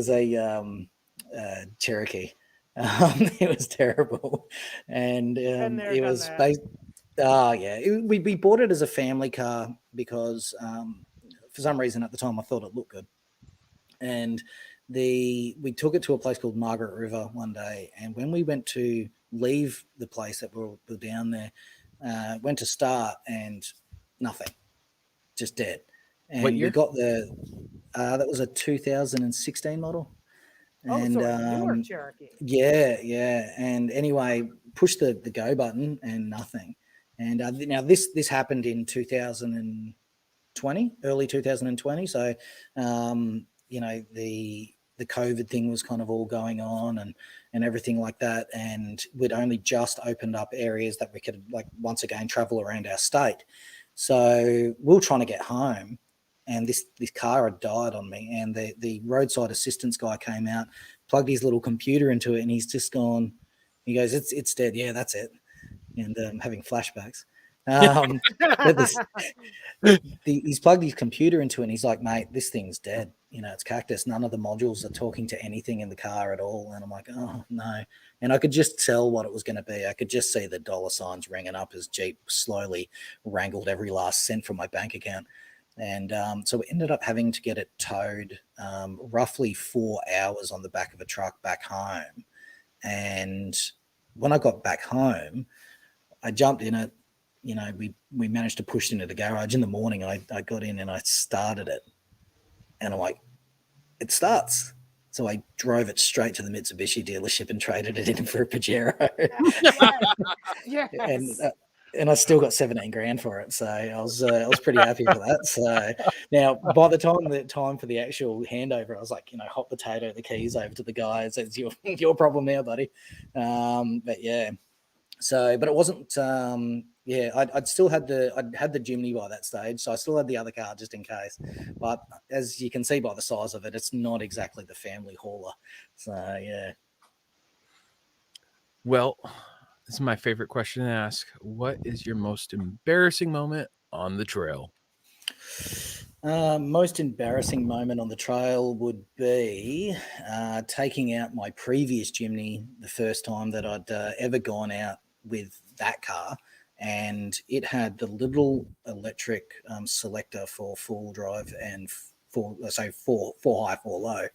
a Cherokee. It was terrible, and it was based. We bought it as a family car because for some reason at the time I thought it looked good, and we took it to a place called Margaret River one day, and when we went to leave the place that we were down there, went to start and nothing, just dead. And what year? we got that was a 2016 model. And so a newer Cherokee. Yeah. And anyway, pushed the go button and nothing. And now this happened in 2020, early 2020. So the COVID thing was kind of all going on and everything like that. And we'd only just opened up areas that we could once again travel around our state. So we were trying to get home. And this car had died on me, and the roadside assistance guy came out, plugged his little computer into it, and he's just gone. He goes, "It's dead." Yeah, that's it. And I'm having flashbacks. He's plugged his computer into it, and he's like, "Mate, this thing's dead. It's cactus. None of the modules are talking to anything in the car at all." And I'm like, "Oh no!" And I could just tell what it was going to be. I could just see the dollar signs ringing up as Jeep slowly wrangled every last cent from my bank account. And so we ended up having to get it towed roughly 4 hours on the back of a truck back home. And when I got back home, I jumped in it. We managed to push it into the garage. In the morning, I got in and I started it. And I'm like, it starts. So I drove it straight to the Mitsubishi dealership and traded it in for a Pajero. Yes. And I still got 17 grand for it. So I was pretty happy for that. So now by the time for the actual handover, I was like, hot potato the keys over to the guys. It's your problem now, buddy. But yeah. So, but it wasn't, I'd still had I'd the Jimny by that stage. So I still had the other car just in case, but as you can see by the size of it, it's not exactly the family hauler. So yeah. Well, this is my favorite question to ask. What is your most embarrassing moment on the trail? Most embarrassing moment on the trail would be taking out my previous Jimny the first time that I'd ever gone out with that car, and it had the little electric selector for four-wheel drive and four high, four low,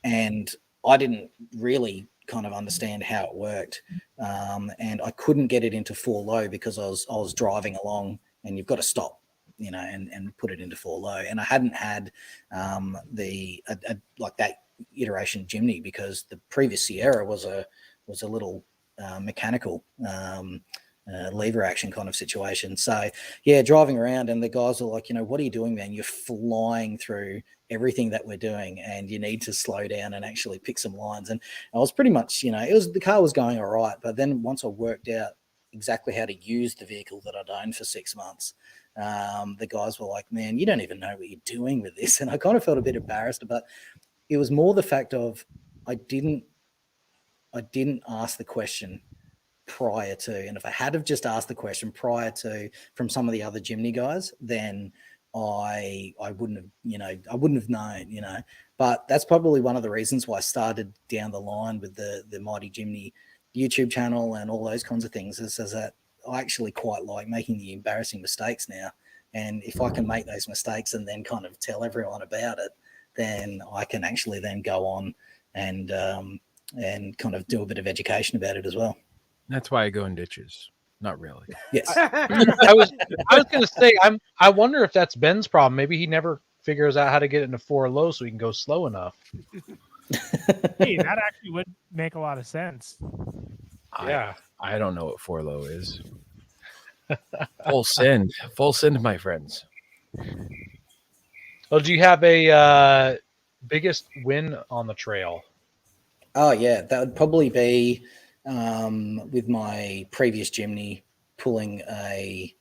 and I didn't really kind of understand how it worked, and I couldn't get it into four low because I was driving along, and you've got to stop, and put it into four low, and I hadn't had like that iteration Jimny because the previous Sierra was a little mechanical lever action kind of situation. So yeah, driving around and the guys are like, what are you doing, man? You're flying through everything that we're doing and you need to slow down and actually pick some lines. And I was pretty much, the car was going all right. But then once I worked out exactly how to use the vehicle that I'd owned for 6 months, the guys were like, man, you don't even know what you're doing with this. And I kind of felt a bit embarrassed, but it was more the fact of I didn't ask the question prior to, and if I had have just asked the question prior to from some of the other Jimny guys, then I wouldn't have known, but that's probably one of the reasons why I started down the line with the Mighty Jimny YouTube channel and all those kinds of things is that I actually quite like making the embarrassing mistakes now. And if I can make those mistakes and then kind of tell everyone about it, then I can actually then go on and kind of do a bit of education about it as well. That's why I go in ditches. Not really. Yes. I was going to say, I wonder if that's Ben's problem. Maybe he never figures out how to get into 4 low so he can go slow enough. Hey, that actually would make a lot of sense. Yeah. I don't know what 4 low is. Full send, my friends. Well, do you have a biggest win on the trail? Oh yeah, that would probably be with my previous Jimny pulling a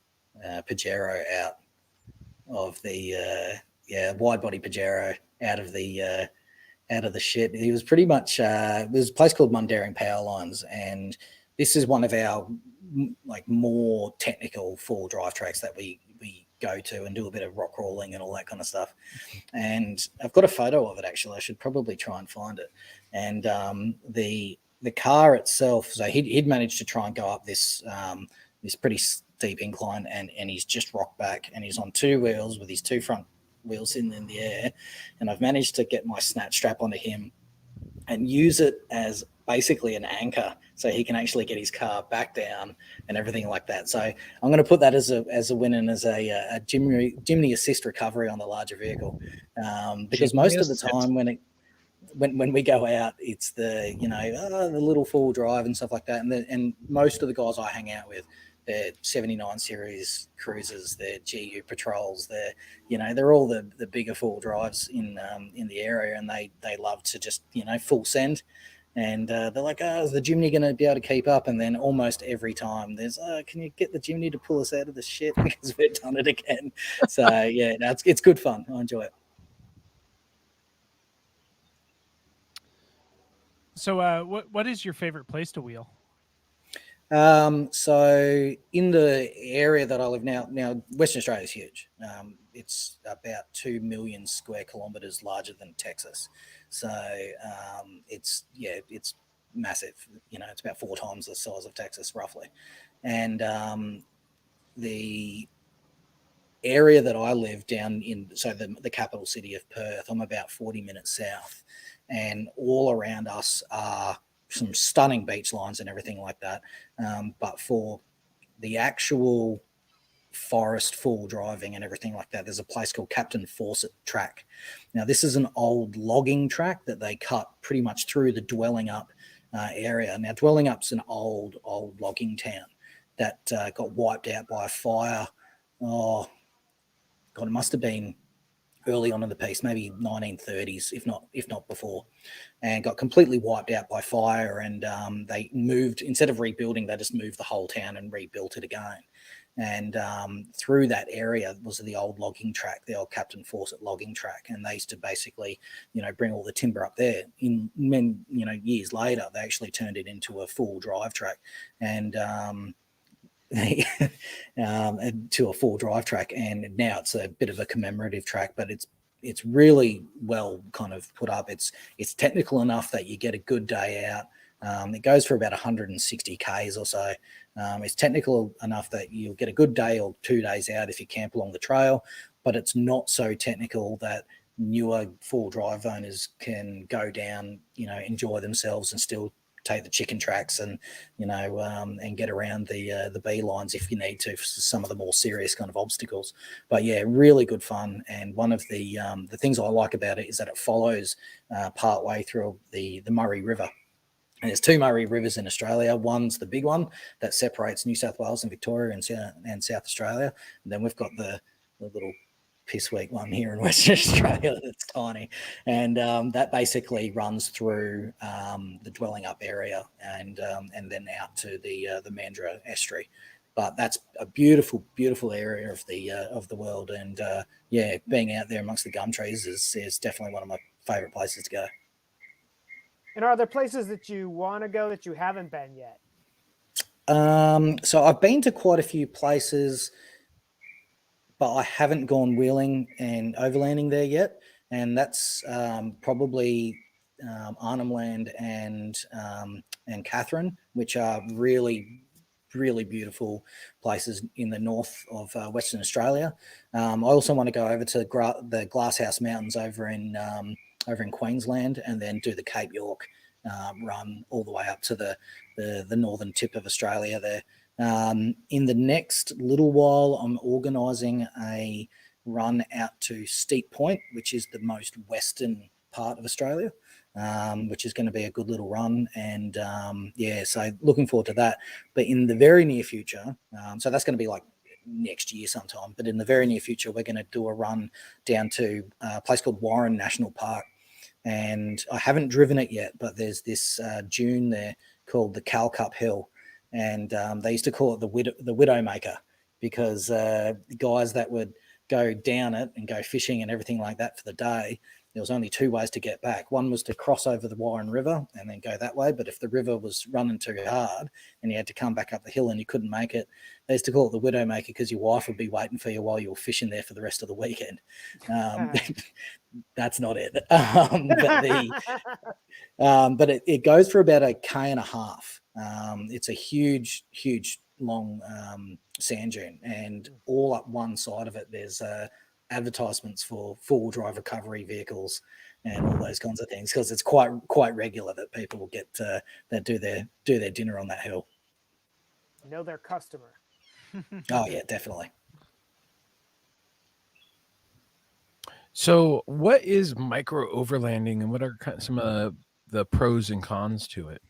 Pajero out of the wide body Pajero out of the shit. He was pretty much there's a place called Mundaring Power Lines, and this is one of our like more technical 4 drive tracks that we go to and do a bit of rock crawling and all that kind of stuff. And I've got a photo of it actually. I should probably try and find it. And the car itself, so he'd managed to try and go up this this pretty steep incline, and he's just rocked back, and he's on 2 wheels with his 2 front wheels in the air, and I've managed to get my snatch strap onto him and use it as basically an anchor so he can actually get his car back down and everything like that. So I'm going to put that as a win and as a Jimny assist recovery on the larger vehicle, because most of the time when we go out, it's the the little 4 drive and stuff like that, and most of the guys I hang out with, they're 79 series cruisers, they're GU patrols, they're all the bigger 4 drives in the area, and they love to just full send, and they're like, is the Jimny going to be able to keep up? And then almost every time there's, can you get the Jimny to pull us out of the shit because we've done it again? So yeah, it's good fun. I enjoy it. So what is your favorite place to wheel? So in the area that I live now Western Australia is huge. It's about 2 million square kilometers larger than Texas. So it's massive. It's about 4 times the size of Texas roughly. And the area that I live down in, so the capital city of Perth, I'm about 40 minutes south, and all around us are some stunning beach lines and everything like that. But for the actual forest full driving and everything like that, there's a place called Captain Fawcett track. Now, this is an old logging track that they cut pretty much through the Dwelling Up area. Now, Dwelling Up's an old logging town that got wiped out by a fire. Oh, God, it must have been early on in the piece, maybe 1930s, if not before, and got completely wiped out by fire. And they moved, instead of rebuilding, they just moved the whole town and rebuilt it again. And through that area was the old logging track, the old Captain Fawcett logging track. And they used to basically, bring all the timber up there. Years later, they actually turned it into a full drive track, and to a full drive track, and now it's a bit of a commemorative track, but it's really well kind of put up. It's technical enough that you get a good day out. It goes for about 160 Ks or so. It's technical enough that you'll get a good day or 2 days out if you camp along the trail, but it's not so technical that newer full drive owners can go down, enjoy themselves and still take the chicken tracks and and get around the B lines if you need to for some of the more serious kind of obstacles. But yeah, really good fun. And one of the things I like about it is that it follows part way through the Murray River. And there's 2 Murray Rivers in Australia. One's the big one that separates New South Wales and Victoria and South Australia. And then we've got the little pissweak one here in Western Australia that's tiny, and that basically runs through the Dwelling Up area and then out to the Mandurah estuary. But that's a beautiful area of the world, and being out there amongst the gum trees is definitely one of my favorite places to go. And are there places that you want to go that you haven't been yet? So I've been to quite a few places, but I haven't gone wheeling and overlanding there yet. And that's probably Arnhem Land and Catherine, which are really really beautiful places in the north of Western Australia. I also want to go over to the Glasshouse Mountains over in Queensland, and then do the Cape York run all the way up to the northern tip of Australia there. In the next little while, I'm organising a run out to Steep Point, which is the most western part of Australia, which is going to be a good little run. And so looking forward to that. But in the very near future, so that's going to be like next year sometime, but in the very near future, we're going to do a run down to a place called Warren National Park. And I haven't driven it yet, but there's this dune there called the Calcup Hill. And they used to call it the Widowmaker, because guys that would go down it and go fishing and everything like that for the day, there was only two ways to get back. One was to cross over the Warren River and then go that way. But if the river was running too hard and you had to come back up the hill and you couldn't make it, they used to call it the Widowmaker, because your wife would be waiting for you while you were fishing there for the rest of the weekend. That's not it. But it goes for about 1.5 km. It's a huge, long sand dune, and all up one side of it, there's advertisements for four-wheel drive recovery vehicles and all those kinds of things, because it's quite regular that people get that do their dinner on that hill. Know their customer. Oh yeah, definitely. So, what is micro overlanding, and what are some of the pros and cons to it?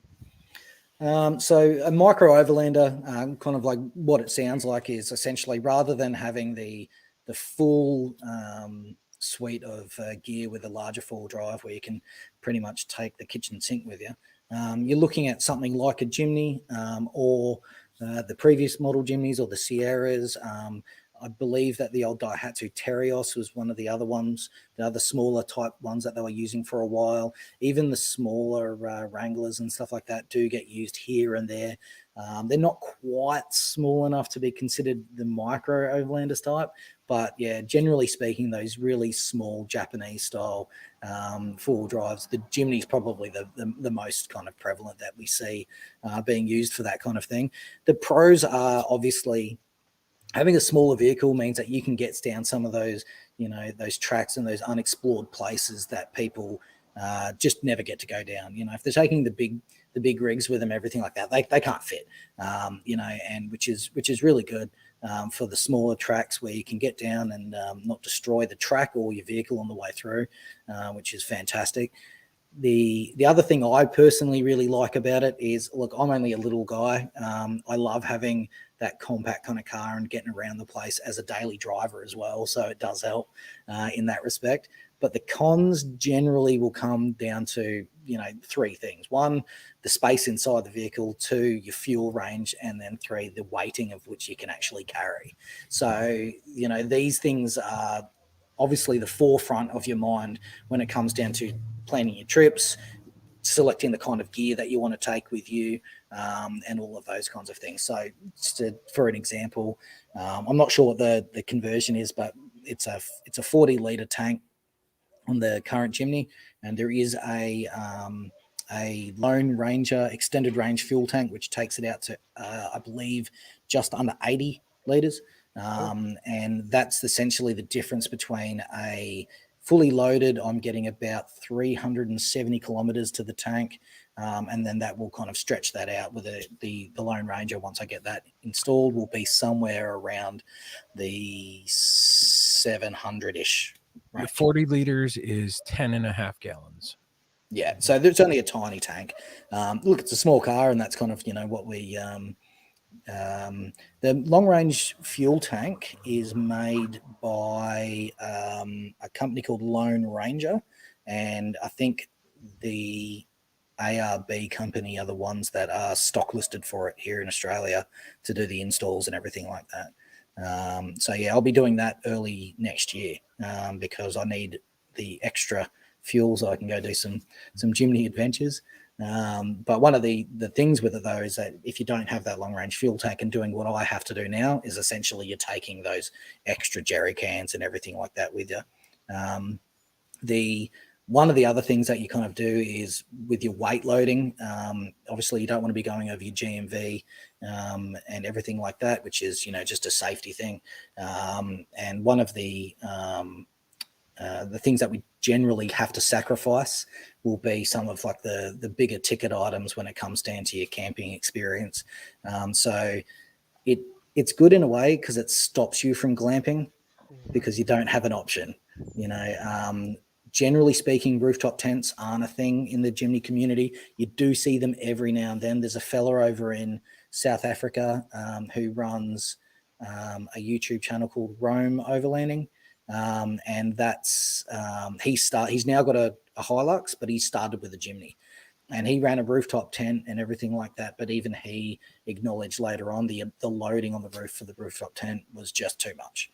So a micro overlander, kind of like what it sounds like, is essentially, rather than having the full suite of gear with a larger four-wheel drive where you can pretty much take the kitchen sink with you, you're looking at something like a Jimny, or the previous model Jimnys, or the Sierras. I believe that the old Daihatsu Terios was one of the other ones, the other smaller type ones that they were using for a while. Even the smaller Wranglers and stuff like that do get used here and there. They're not quite small enough to be considered the micro overlanders type, but yeah, generally speaking, those really small Japanese style four-wheel drives, the Jimny is probably the most kind of prevalent that we see being used for that kind of thing. The pros are obviously, having a smaller vehicle means that you can get down some of those, those tracks and those unexplored places that people just never get to go down. If they're taking the big rigs with them, everything like that, they can't fit, and which is really good for the smaller tracks where you can get down and not destroy the track or your vehicle on the way through, which is fantastic. The other thing I personally really like about it is, look, I'm only a little guy. I love having that compact kind of car and getting around the place as a daily driver as well. So it does help in that respect. But the cons generally will come down to, three things. One, the space inside the vehicle. Two, your fuel range. And then three, the weighting of which you can actually carry. So, these things are obviously the forefront of your mind when it comes down to planning your trips, selecting the kind of gear that you want to take with you, and all of those kinds of things. So for an example, I'm not sure what the conversion is, but it's a 40-litre tank on the current Jimny, and there is a Lone Ranger extended range fuel tank which takes it out to I believe just under 80 litres, and that's essentially the difference between a fully loaded, I'm getting about 370 kilometers to the tank, and then that will kind of stretch that out with the Lone Ranger. Once I get that installed, will be somewhere around the 700-ish. The 40 liters is 10.5 gallons. Yeah, so there's only a tiny tank. Look, it's a small car, and that's kind of what we. The long range fuel tank is made by a company called Lone Ranger, and I think the ARB company are the ones that are stock listed for it here in Australia to do the installs and everything like that. So yeah, I'll be doing that early next year because I need the extra fuel so I can go do some Jimny adventures. But one of the things with it though is that if you don't have that long range fuel tank and doing what I have to do now is essentially you're taking those extra jerry cans and everything like that with you. The One of the other things that you kind of do is with your weight loading. Obviously, you don't want to be going over your GMV and everything like that, which is, just a safety thing. And one of the things that we generally have to sacrifice will be some of like the bigger ticket items when it comes down to your camping experience. So it's good in a way because it stops you from glamping because you don't have an option. Generally speaking, rooftop tents aren't a thing in the Jimny community. You do see them every now and then. There's a fella over in South Africa who runs a YouTube channel called Roam Overlanding. And that's he's now got a Hilux, but he started with a Jimny. And he ran a rooftop tent and everything like that. But even he acknowledged later on the loading on the roof for the rooftop tent was just too much.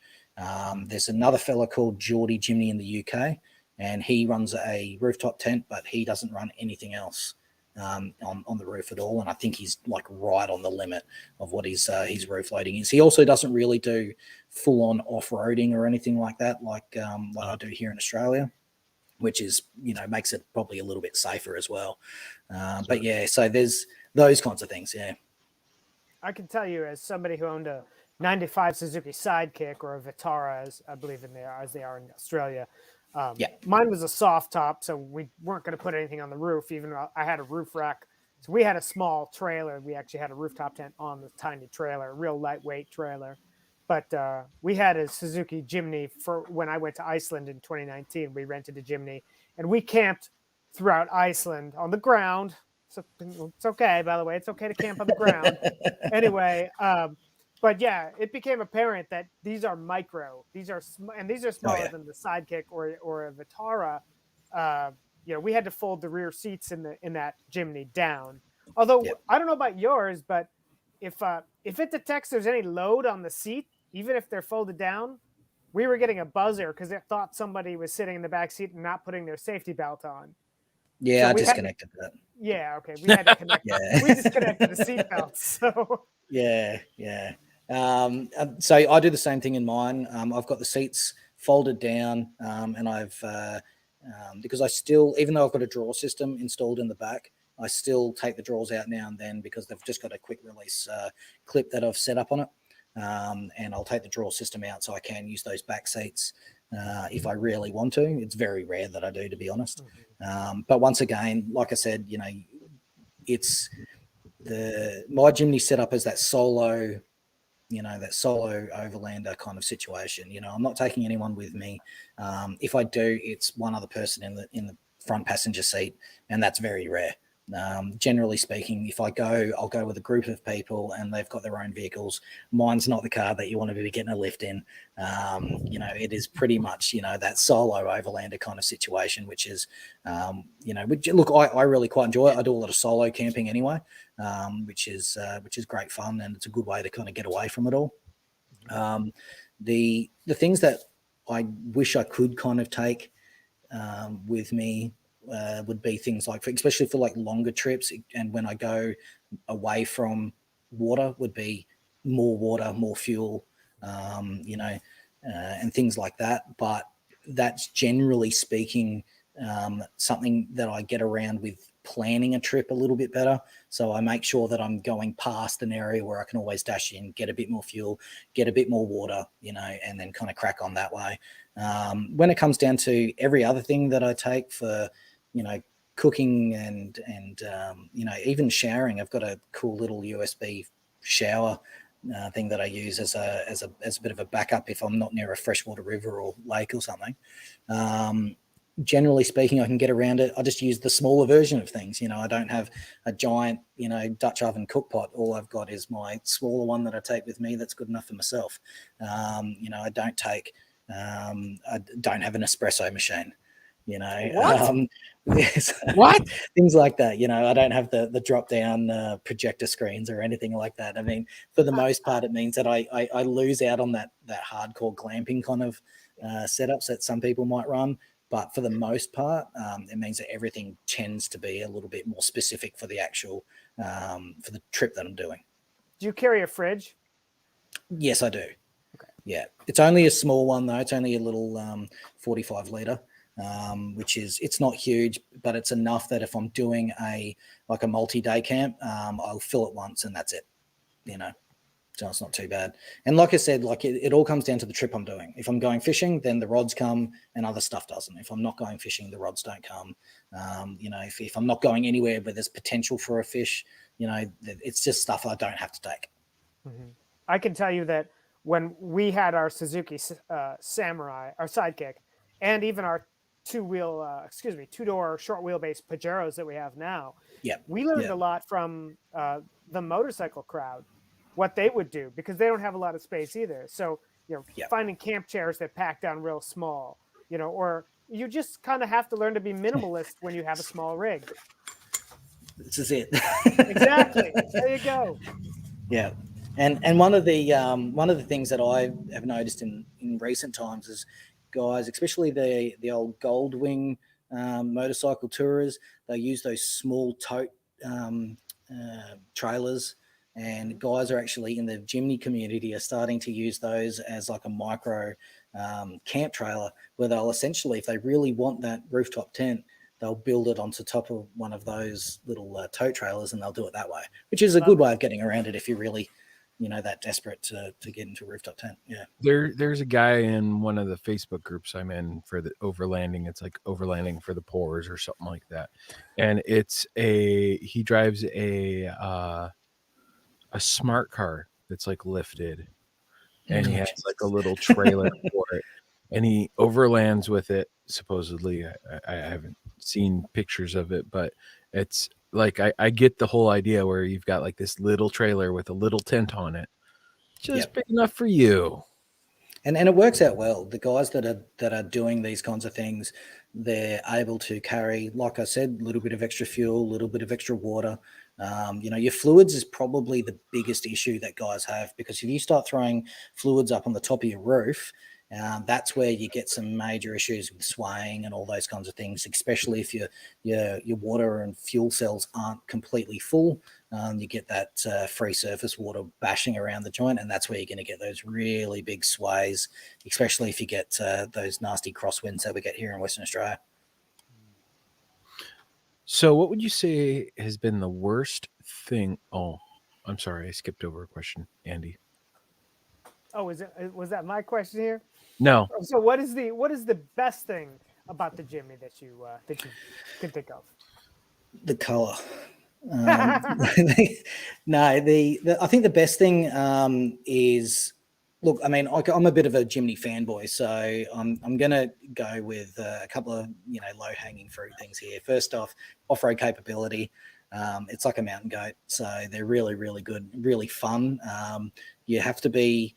There's another fella called Geordie Jimny in the UK, and he runs a rooftop tent, but he doesn't run anything else on the roof at all. And I think he's like right on the limit of what his roof loading is. He also doesn't really do full-on off-roading or anything like that, like I do here in Australia, which is, makes it probably a little bit safer as well. But yeah, so there's those kinds of things. Yeah. I can tell you, as somebody who owned a 95 Suzuki Sidekick, or a Vitara, as I believe as they are in Australia. Mine was a soft top, so we weren't going to put anything on the roof, even though I had a roof rack. So we had a small trailer. We actually had a rooftop tent on the tiny trailer, a real lightweight trailer. But we had a Suzuki Jimny for when I went to Iceland in 2019. We rented a Jimny, and we camped throughout Iceland on the ground. So it's okay, by the way. It's okay to camp on the ground. Anyway, but yeah, it became apparent that these are micro. These are smaller than the Sidekick or a Vitara. We had to fold the rear seats in that Jimny down. Although I don't know about yours, but if it detects there's any load on the seat, even if they're folded down, we were getting a buzzer because it thought somebody was sitting in the back seat and not putting their safety belt on. Yeah, so I disconnected that. Yeah, okay. We had to connect. We disconnected the seat belts. So yeah. So I do the same thing in mine. I've got the seats folded down, and I've because I still, even though I've got a drawer system installed in the back, I still take the drawers out now and then because they've just got a quick release clip that I've set up on it. And I'll take the drawer system out so I can use those back seats if I really want to. It's very rare that I do, to be honest. But once again, like I said, it's my Jimny set up as that solo Overlander kind of situation. I'm not taking anyone with me. If I do, it's one other person in the front passenger seat, and that's very rare. Generally speaking, if I go, I'll go with a group of people and they've got their own vehicles. Mine's not the car that you want to be getting a lift in. It is pretty much, that solo Overlander kind of situation, which is, look, I really quite enjoy it. I do a lot of solo camping anyway, which is great fun, and it's a good way to kind of get away from it all. The things that I wish I could kind of take with me would be things like, especially for like longer trips, and when I go away from water, would be more water, more fuel, and things like that. But that's generally speaking something that I get around with planning a trip a little bit better. So I make sure that I'm going past an area where I can always dash in, get a bit more fuel, get a bit more water, and then kind of crack on that way. When it comes down to every other thing that I take for, cooking and even showering, I've got a cool little USB shower thing that I use as a bit of a backup if I'm not near a freshwater river or lake or something. Generally speaking, I can get around it. I just use the smaller version of things. I don't have a giant, Dutch oven cook pot. All I've got is my smaller one that I take with me. That's good enough for myself. I don't take, I don't have an espresso machine. What? Things like that. I don't have the drop down projector screens or anything like that. I mean, for the most part, it means that I lose out on that hardcore glamping kind of setups that some people might run. But for the most part, it means that everything tends to be a little bit more specific for the actual for the trip that I'm doing. Do you carry a fridge? Yes, I do. Okay. Yeah, it's only a small one though. It's only a little 45 liter. which is, it's not huge, but it's enough that if I'm doing a multi-day camp, I'll fill it once and that's it, so it's not too bad. And like I said, it all comes down to the trip I'm doing. If I'm going fishing, then the rods come and other stuff doesn't. If I'm not going fishing, the rods don't come. If I'm not going anywhere where there's potential for a fish, it's just stuff I don't have to take. Mm-hmm. I can tell you that when we had our Suzuki Samurai, our sidekick, and even our two-door short wheelbase Pajeros that we have now, we learned a lot from the motorcycle crowd, what they would do, because they don't have a lot of space either. So, finding camp chairs that pack down real small, or you just kind of have to learn to be minimalist when you have a small rig. This is it. Exactly. There you go. Yeah. And one of the things that I have noticed in recent times is guys, especially the old Goldwing motorcycle tourers, they use those small tote trailers, and guys are actually in the Jimny community are starting to use those as like a micro camp trailer, where they'll essentially, if they really want that rooftop tent, they'll build it onto top of one of those little tote trailers, and they'll do it that way, which is a good way of getting around it if you're really, that desperate to get into a rooftop tent. Yeah. There's a guy in one of the Facebook groups I'm in for the overlanding. It's like overlanding for the poors or something like that. And he drives a smart car that's like lifted, and he has like a little trailer for it, and he overlands with it. Supposedly, I haven't seen pictures of it, but it's like I get the whole idea where you've got like this little trailer with a little tent on it, just big enough for you. And it works out well. The guys that are doing these kinds of things, they're able to carry, like I said, a little bit of extra fuel, a little bit of extra water. Your fluids is probably the biggest issue that guys have, because if you start throwing fluids up on the top of your roof, that's where you get some major issues with swaying and all those kinds of things, especially if your water and fuel cells aren't completely full. You get that free surface water bashing around the joint, and that's where you're going to get those really big sways, especially if you get those nasty crosswinds that we get here in Western Australia. So what would you say has been the worst thing? Oh, I'm sorry, I skipped over a question, Andy. Oh, was that my question here? No. So what is the best thing about the Jimny that you can think of? The color. No, I think the best thing is, look, I mean, I'm a bit of a Jimny fanboy, so I'm going to go with a couple of low hanging fruit things here. First off road capability. It's like a mountain goat, so they're really, really good, really fun. You have to be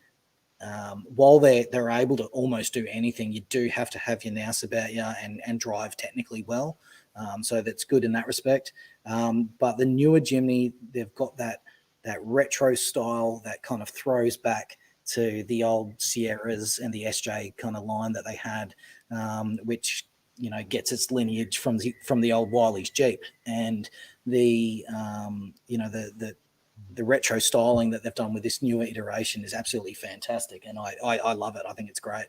while they're able to almost do anything, you do have to have your nous about you and drive technically well. So that's good in that respect. But the newer Jimny, they've got that retro style that kind of throws back to the old Sierras and the SJ kind of line that they had, which gets its lineage from the old Wiley's Jeep, and the retro styling that they've done with this newer iteration is absolutely fantastic, and I love it. I think it's great.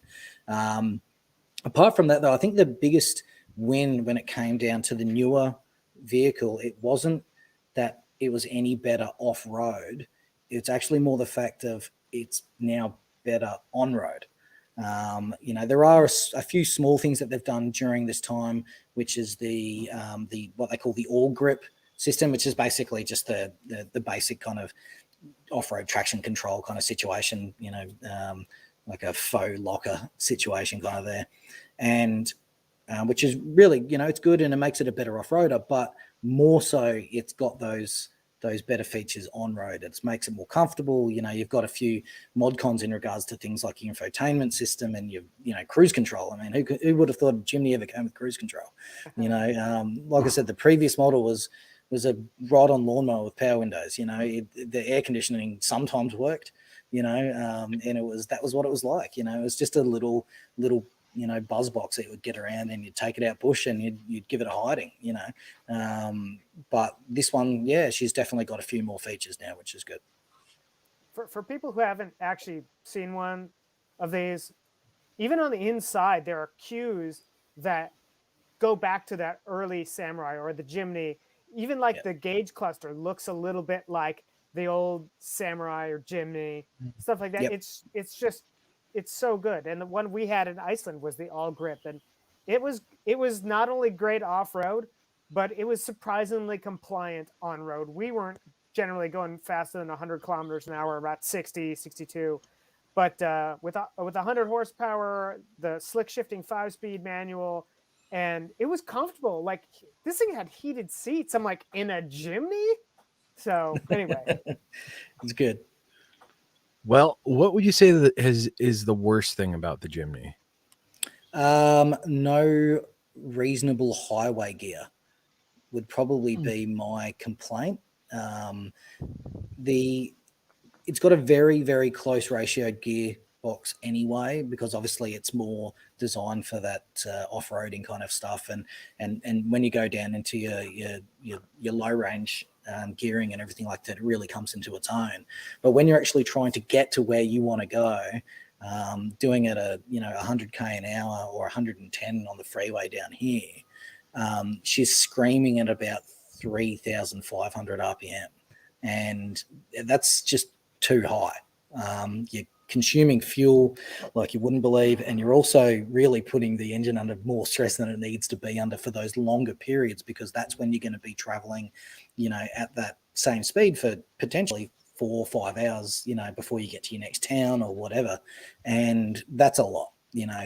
Apart from that, though, I think the biggest win when it came down to the newer vehicle, it wasn't that it was any better off-road. It's actually more the fact of it's now better on-road. There are a few small things that they've done during this time, which is the what they call the all grip system, which is basically just the basic kind of off-road traction control kind of situation, like a faux locker situation kind of there, and which is really, it's good and it makes it a better off-roader, but more so it's got those better features on road. It makes it more comfortable. You've got a few mod cons in regards to things like your infotainment system and your cruise control. I mean, who would have thought Jimny ever came with cruise control? Like I said, the previous model was a ride-on lawnmower with power windows. The air conditioning sometimes worked, and that was what it was like. It was just a little buzz box that you would get around, and you'd take it out bush and you'd give it a hiding, but this one, she's definitely got a few more features now, which is good. For people who haven't actually seen one of these, even on the inside, there are cues that go back to that early Samurai or the Jimny. Even like the gauge cluster looks a little bit like the old Samurai or Jimny, stuff like that. Yep. It's so good. And the one we had in Iceland was the all grip, and it was not only great off road, but it was surprisingly compliant on road. We weren't generally going faster than 100 kilometers an hour, about 60, 62. But with 100 horsepower, the slick shifting 5-speed manual, and it was comfortable. Like, this thing had heated seats. I'm like, in a Jimny? So anyway, It's good. Well, what would you say that is the worst thing about the Jimny? No reasonable highway gear would probably be my complaint. It's got a very, very close ratioed gearbox anyway, because obviously it's more designed for that off-roading kind of stuff. And when you go down into your low range gearing and everything like that, it really comes into its own. But when you're actually trying to get to where you want to go, doing it at 100k an hour or 110 on the freeway down here, she's screaming at about 3,500 RPM, and that's just too high. You're consuming fuel like you wouldn't believe, and you're also really putting the engine under more stress than it needs to be under for those longer periods, because that's when you're going to be traveling, at that same speed for potentially 4 or 5 hours, before you get to your next town or whatever. And that's a lot,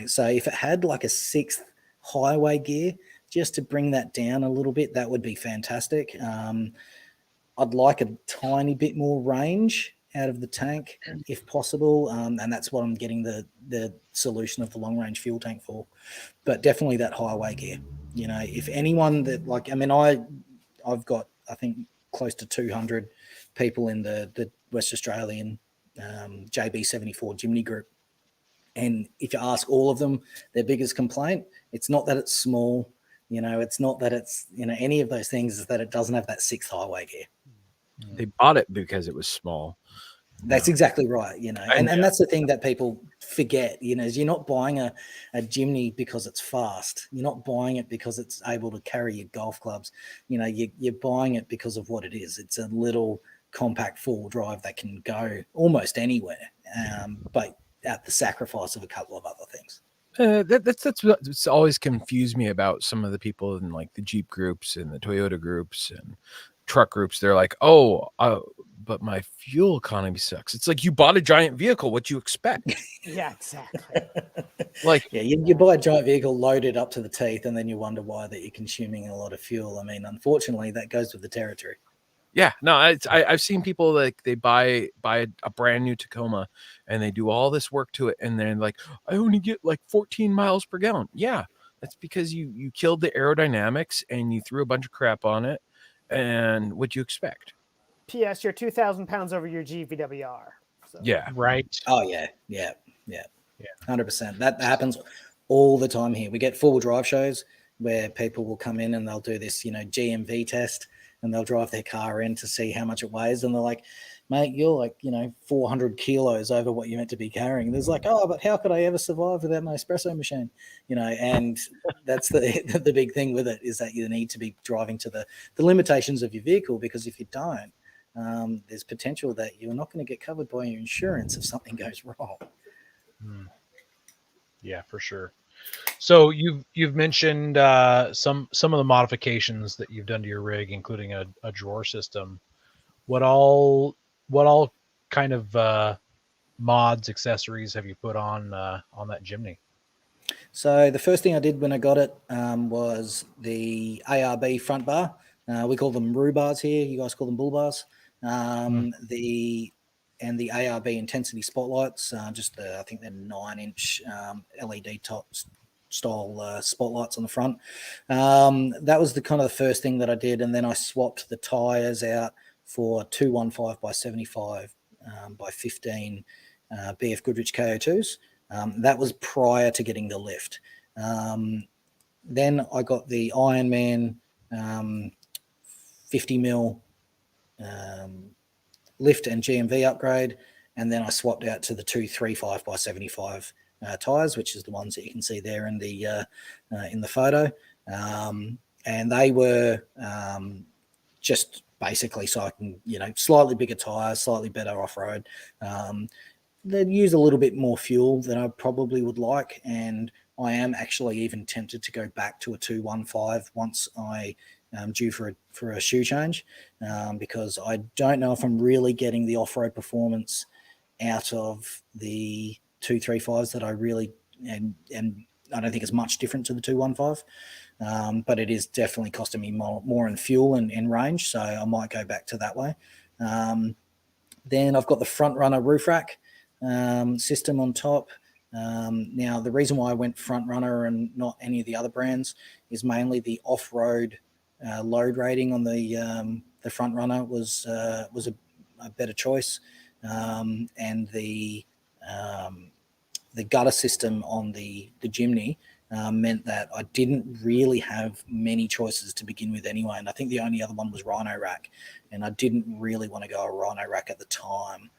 So if it had like a 6th highway gear, just to bring that down a little bit, that would be fantastic. I'd like a tiny bit more range out of the tank if possible, and that's what I'm getting the solution of the long range fuel tank for. But definitely that highway gear. If anyone that I've got, I think, close to 200 people in the West Australian JB74 Jimny group, and if you ask all of them, their biggest complaint, it's not that it's small, it's not that it's any of those things, is that it doesn't have that 6th highway gear. They bought it because it was small. That's exactly right, and that's the thing that people forget, is you're not buying a Jimny because it's fast. You're not buying it because it's able to carry your golf clubs. You're buying it because of what it is. It's a little compact 4-wheel drive that can go almost anywhere, but at the sacrifice of a couple of other things. That's what's always confused me about some of the people in like the Jeep groups and the Toyota groups and truck groups. They're like, but my fuel economy sucks. It's like, you bought a giant vehicle. What you expect? yeah, exactly. You buy a giant vehicle loaded up to the teeth, and then you wonder why that you're consuming a lot of fuel. I mean, unfortunately, that goes with the territory. Yeah, no, I've seen people like they buy a brand new Tacoma and they do all this work to it, and they're like, I only get like 14 miles per gallon. Yeah, that's because you killed the aerodynamics and you threw a bunch of crap on it. And what'd you expect? P.S. You're 2,000 pounds over your GVWR. So. Yeah, Right. Oh yeah, 100%. That happens all the time here. We get 4-wheel drive shows where people will come in and they'll do this, GMV test, and they'll drive their car in to see how much it weighs, and they're like, mate, you're like 400 kilos over what you're meant to be carrying. And there's like, oh, but how could I ever survive without my espresso machine? And that's the big thing with it, is that you need to be driving to the limitations of your vehicle, because if you don't, there's potential that you're not going to get covered by your insurance if something goes wrong. Yeah, for sure. So you've mentioned some of the modifications that you've done to your rig, including a drawer system. What all kind of mods, accessories have you put on that Jimny? So the first thing I did when I got it was the Arb front bar. We call them roo bars here. You guys call them bull bars. The Arb intensity spotlights, I think they're 9-inch LED top style spotlights on the front. That was the kind of the first thing that I did, and then I swapped the tires out for 215 by 75 by 15 BF Goodrich KO2s. That was prior to getting the lift. Then I got the Ironman 50 mil lift and GMV upgrade, and then I swapped out to the 235 by 75 tires, which is the ones that you can see there in the photo. And they were just basically so I can, slightly bigger tires, slightly better off-road. They'd use a little bit more fuel than I probably would like, and I am actually even tempted to go back to a 215 once I due for a shoe change, because I don't know if I'm really getting the off-road performance out of the 235s that I really and I don't think it's much different to the 215, but it is definitely costing me more in fuel and range, so I might go back to that way. Then I've got the front runner roof rack system on top. Now, the reason why I went front runner and not any of the other brands is mainly the off-road load rating on the front runner was a better choice, and the gutter system on the Jimny meant that I didn't really have many choices to begin with anyway. And I think the only other one was Rhino rack, and I didn't really want to go a Rhino rack at the time.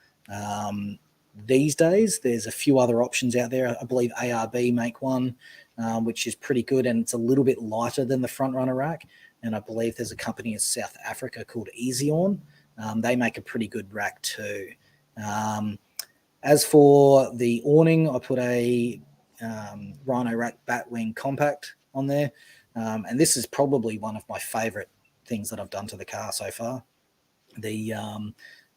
These days, there's a few other options out there. I believe ARB make one, which is pretty good, and it's a little bit lighter than the front runner rack. And I believe there's a company in South Africa called Easyon. They make a pretty good rack too. As for the awning, I put a Rhino rack Batwing compact on there, and this is probably one of my favorite things that I've done to the car so far. The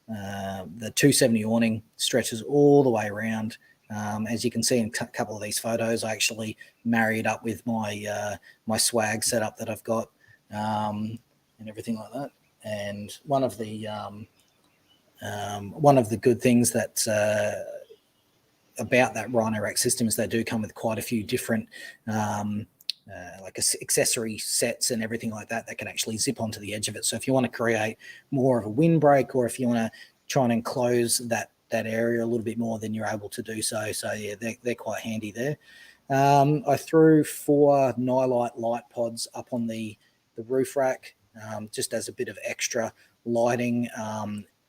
270 awning stretches all the way around. As you can see in a couple of these photos, I actually marry it up with my my swag setup that I've got, and everything like that. And one of the good things that about that Rhino rack system is they do come with quite a few different like accessory sets and everything like that can actually zip onto the edge of it. So if you want to create more of a windbreak, or if you want to try and enclose that area a little bit more, then you're able to do so. So yeah, they're quite handy there. I threw 4 Nylite light pods up on the roof rack, just as a bit of extra lighting,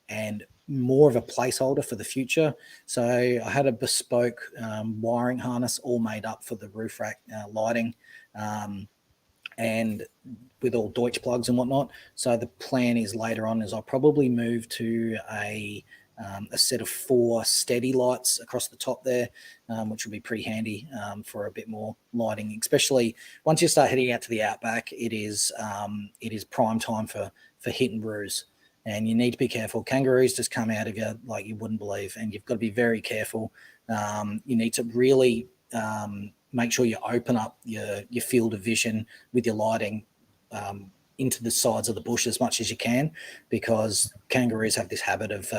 and more of a placeholder for the future. So I had a bespoke wiring harness all made up for the roof rack lighting, and with all Deutsch plugs and whatnot. So the plan is later on is I'll probably move to a set of 4 steady lights across the top there, which will be pretty handy for a bit more lighting, especially once you start heading out to the outback. It is prime time for hit and bruise, and you need to be careful. Kangaroos just come out of you like you wouldn't believe, and you've got to be very careful. You need to really make sure you open up your field of vision with your lighting into the sides of the bush as much as you can, because kangaroos have this habit of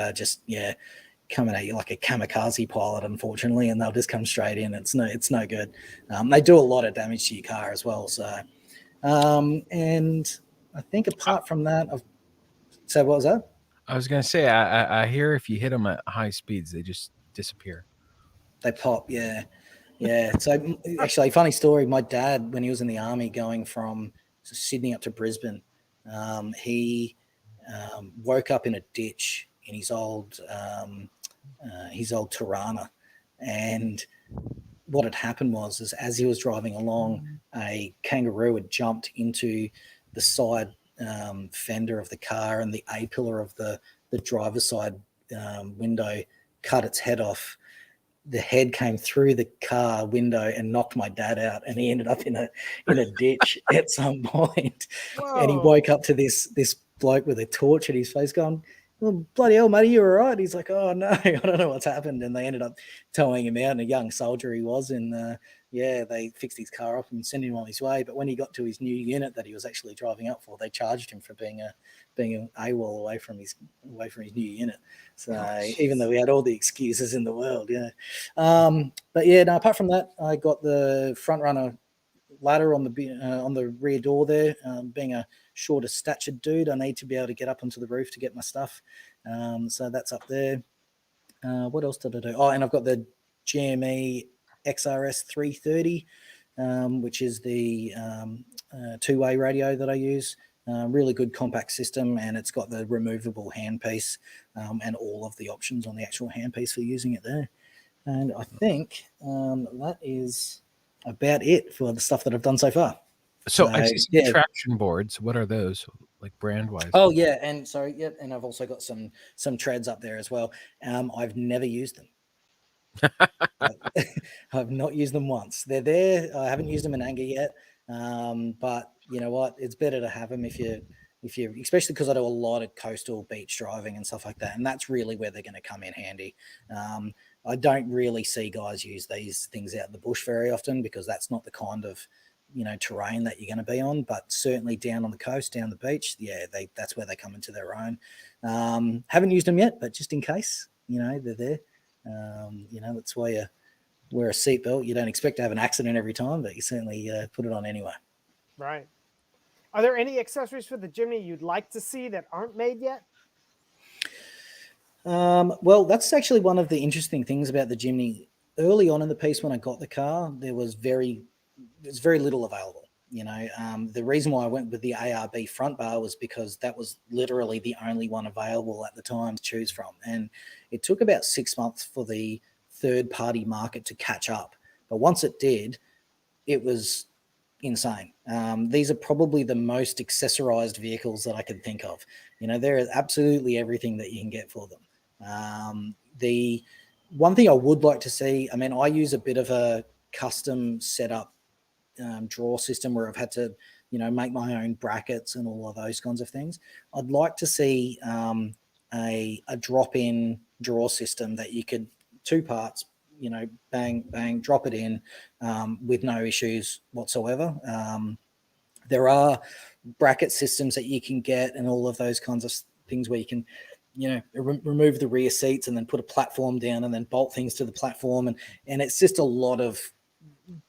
coming at you like a kamikaze pilot, unfortunately, and they'll just come straight in. It's no good. They do a lot of damage to your car as well. So, and I think apart from that, so what was that? I was going to say, I hear if you hit them at high speeds, they just disappear. They pop, yeah. So actually, funny story. My dad, when he was in the army, going from Sydney up to Brisbane, he woke up in a ditch in his old Tirana, and what had happened was, as he was driving along, a kangaroo had jumped into the side fender of the car, and the A-pillar of the driver's side window cut its head off. The head came through the car window and knocked my dad out, and he ended up in a ditch at some point. Whoa. And he woke up to this bloke with a torch at his face going, "Oh, bloody hell, mate, are you all right?" He's like, "Oh no, I don't know what's happened." And they ended up towing him out, and a young soldier he was, and they fixed his car up and sent him on his way. But when he got to his new unit that he was actually driving up for, they charged him for being AWOL away from his new unit. So even though we had all the excuses in the world, but yeah, no. Apart from that, I got the front runner ladder on the rear door there. Being a shorter statured dude, I need to be able to get up onto the roof to get my stuff. So that's up there. What else did I do? Oh, and I've got the GME XRS 330, which is the two-way radio that I use. Really good compact system, and it's got the removable handpiece and all of the options on the actual handpiece for using it there. And I think that is about it for the stuff that I've done so far. So I see some yeah. traction boards. What are those, like brand wise? Oh yeah, and so yeah, and I've also got some treads up there as well. I've never used them. I've not used them once. They're there. I haven't used them in anger yet. But you know what? It's better to have them if you especially because I do a lot of coastal beach driving and stuff like that, and that's really where they're going to come in handy. I don't really see guys use these things out in the bush very often because that's not the kind of terrain that you're going to be on, but certainly down on the coast, down the beach, yeah, that's where they come into their own. Haven't used them yet, but just in case, they're there. That's why you wear a seatbelt. You don't expect to have an accident every time, but you certainly put it on anyway. Right. Are there any accessories for the Jimny you'd like to see that aren't made yet? Well, that's actually one of the interesting things about the Jimny. Early on in the piece when I got the car, there's very little available. The reason why I went with the Arb Front Bar was because that was literally the only one available at the time to choose from. And it took about 6 months for the third-party market to catch up. But once it did, it was insane. These are probably the most accessorized vehicles that I can think of. There is absolutely everything that you can get for them. The one thing I would like to see, I use a bit of a custom setup draw system where I've had to, make my own brackets and all of those kinds of things. I'd like to see a drop-in draw system that you could 2 parts, bang, bang, drop it in with no issues whatsoever. There are bracket systems that you can get and all of those kinds of things where you can, remove the rear seats and then put a platform down and then bolt things to the platform. And it's just a lot of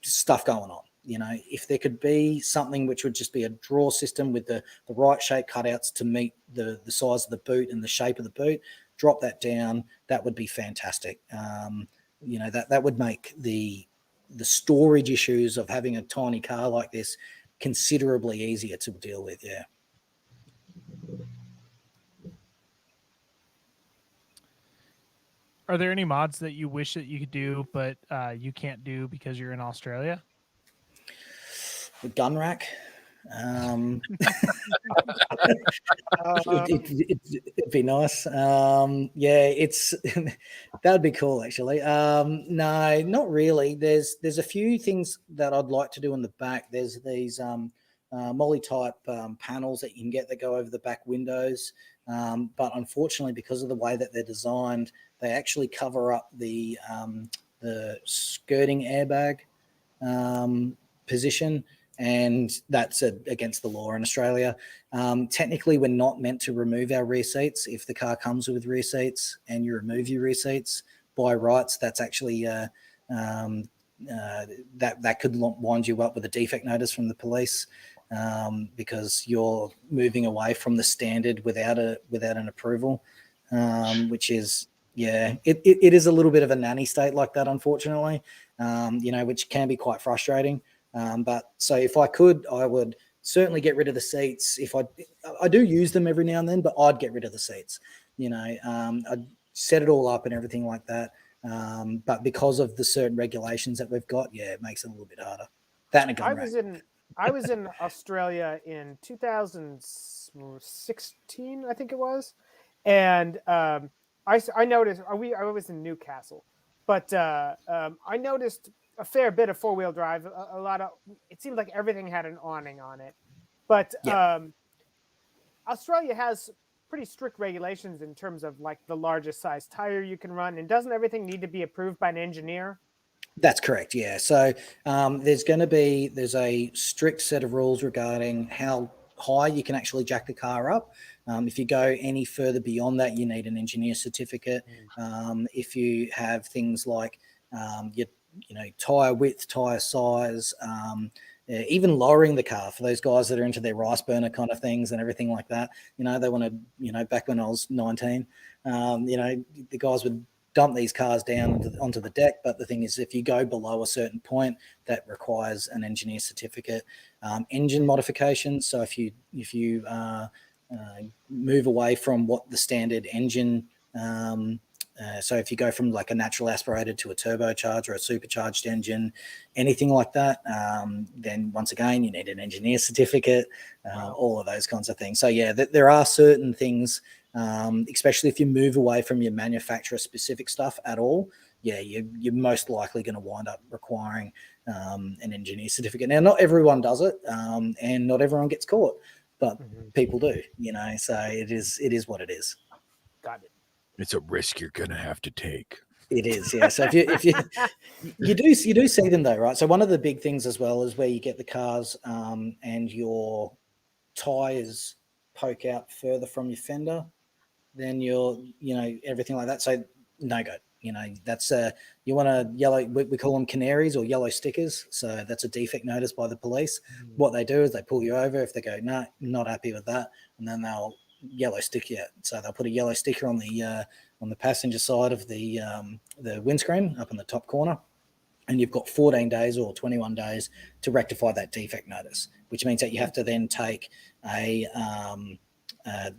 stuff going on. If there could be something which would just be a draw system with the right shape cutouts to meet the size of the boot and the shape of the boot, drop that down, that would be fantastic. That would make the storage issues of having a tiny car like this considerably easier to deal with. Yeah. Are there any mods that you wish that you could do, but you can't do because you're in Australia? The gun rack. It'd be nice. That'd be cool actually. No, not really. There's a few things that I'd like to do in the back. There's these Molly type panels that you can get that go over the back windows. But unfortunately, because of the way that they're designed, they actually cover up the skirting airbag position. And that's against the law in Australia. Technically, we're not meant to remove our rear seats. If the car comes with rear seats and you remove your rear seats, by rights, that's actually that could wind you up with a defect notice from the police because you're moving away from the standard without an approval, which is it is a little bit of a nanny state like that, unfortunately, which can be quite frustrating. But so if I could, I would certainly get rid of the seats. If I do use them every now and then, but I'd get rid of the seats. I'd set it all up and everything like that. But because of the certain regulations that we've got, it makes it a little bit harder. That and a gun rack. I was in Australia in 2016, I think it was, and I noticed I was in Newcastle, but I noticed a fair bit of 4-wheel drive. A lot of it seemed like everything had an awning on it, but Australia has pretty strict regulations in terms of like the largest size tire you can run, and doesn't everything need to be approved by an engineer? That's correct. Yeah. So there's a strict set of rules regarding how high you can actually jack the car up. If you go any further beyond that, you need an engineer certificate. If you have things like your tire width, tire size, even lowering the car for those guys that are into their rice burner kind of things and everything like that. They want to, back when I was 19, the guys would dump these cars down onto the deck. But the thing is, if you go below a certain point, that requires an engineer certificate. Engine modifications. So if you move away from what the standard engine So if you go from like a natural aspirated to a turbocharged or a supercharged engine, anything like that, then once again, you need an engineer certificate, all of those kinds of things. So yeah, there are certain things, especially if you move away from your manufacturer specific stuff at all. Yeah, you're most likely going to wind up requiring an engineer certificate. Now, not everyone does it, and not everyone gets caught, but people do, so it is what it is. Got it. It's a risk you're gonna have to take. It is, yeah. So if you do see them though, right? So one of the big things as well is where you get the cars and your tires poke out further from your fender, then everything like that. So no go. That's you want a yellow. We call them canaries or yellow stickers. So that's a defect notice by the police. What they do is they pull you over if they go, no, not happy with that, and then they'll yellow stick you. So they'll put a yellow sticker on the passenger side of the windscreen up in the top corner, and you've got 14 days or 21 days to rectify that defect notice, which means that you have to then take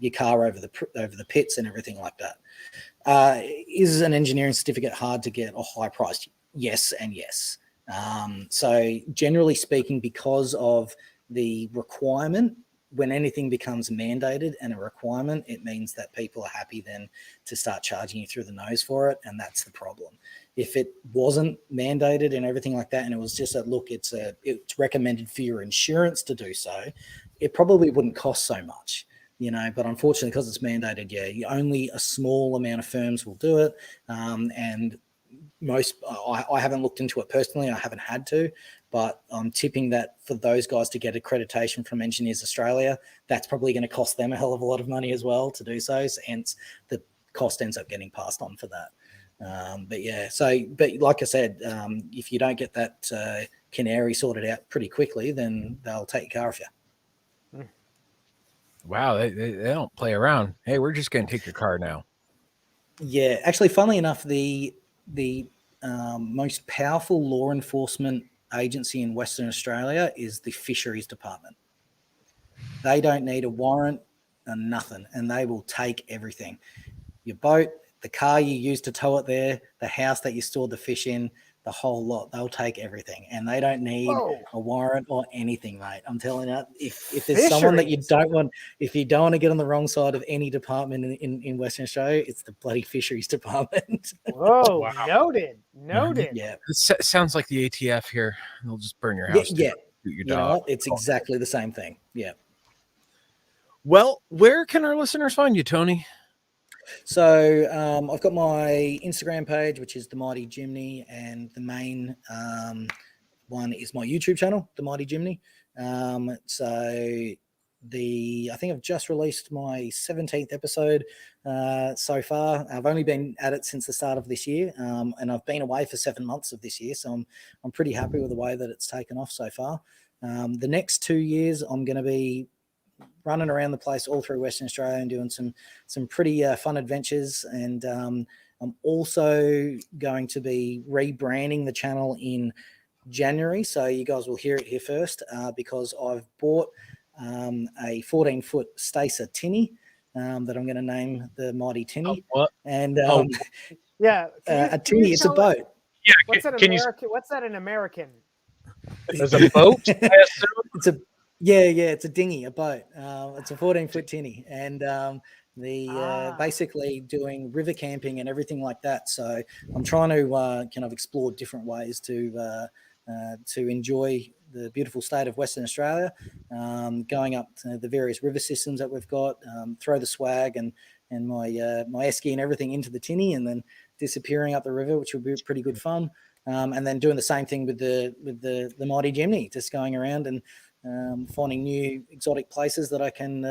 your car over the pits and everything like that. Is an engineering certificate hard to get or high priced? Yes and yes. So generally speaking, because of the requirement, when anything becomes mandated and a requirement, it means that people are happy then to start charging you through the nose for it, and that's the problem. If it wasn't mandated and everything like that, and it was just it's recommended for your insurance to do so, it probably wouldn't cost so much. But unfortunately, because it's mandated, only a small amount of firms will do it, and most. I haven't looked into it personally. I haven't had to, but I'm tipping that for those guys to get accreditation from Engineers Australia, that's probably going to cost them a hell of a lot of money as well to do so. Hence, the cost ends up getting passed on for that. But like I said, if you don't get that canary sorted out pretty quickly, then they'll take your car off you. Wow, they don't play around. Hey, we're just going to take your car now. Yeah, actually, funnily enough, the most powerful law enforcement agency in Western Australia is the Fisheries Department. They don't need a warrant and nothing, and they will take everything. Your boat, the car you use to tow it there, the house that you stored the fish in, the whole lot. They'll take everything, and they don't need a warrant or anything, mate. I'm telling you, if there's someone that you don't want, if you don't want to get on the wrong side of any department in Western Australia, it's the bloody Fisheries Department. Whoa, Wow. Noted. Yeah. It sounds like the ATF here. They'll just burn your house. Yeah. Shoot your You know dog. what? It's exactly the same thing. Yeah. Well, where can our listeners find you, Tony? So I've got my Instagram page, which is The Mighty Jimny, and the main one is my YouTube channel, The Mighty Jimny. I think I've just released my 17th episode so far. I've only been at it since the start of this year, and I've been away for 7 months of this year, so I'm pretty happy with the way that it's taken off so far. The next 2 years, I'm going to be running around the place all through Western Australia and doing some pretty fun adventures. And I'm also going to be rebranding the channel in January. So you guys will hear it here first because I've bought a 14-foot Stacer Tinny that I'm going to name the Mighty Tinny. What? And Yeah. a Tinny is a boat. Yeah, What's that can you? American? What's that in American? There's a boat. I assume? It's a it's a dinghy, a boat. It's a 14-foot tinny, and basically doing river camping and everything like that. So I'm trying to kind of explore different ways to enjoy the beautiful state of Western Australia, going up to the various river systems that we've got, throw the swag and my esky and everything into the tinny, and then disappearing up the river, which will be pretty good fun. And then doing the same thing with the Mighty Jimny, just going around and finding new exotic places that I can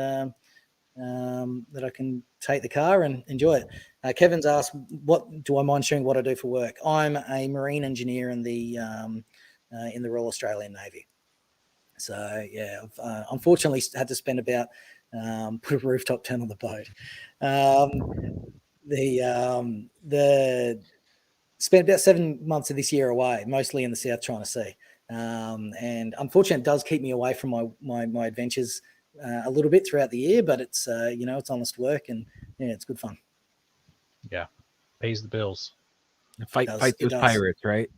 take the car and enjoy it. Kevin's asked, "What do I mind sharing? What I do for work?" I'm a marine engineer in the Royal Australian Navy. So yeah, I've unfortunately had to spend about put a rooftop tent on the boat. Spent about 7 months of this year away, mostly in the South China Sea. And unfortunately, it does keep me away from my adventures a little bit throughout the year, but it's it's honest work, and yeah, it's good fun. Yeah. Pays the bills. Fight Does- fight it those does. pirates, right?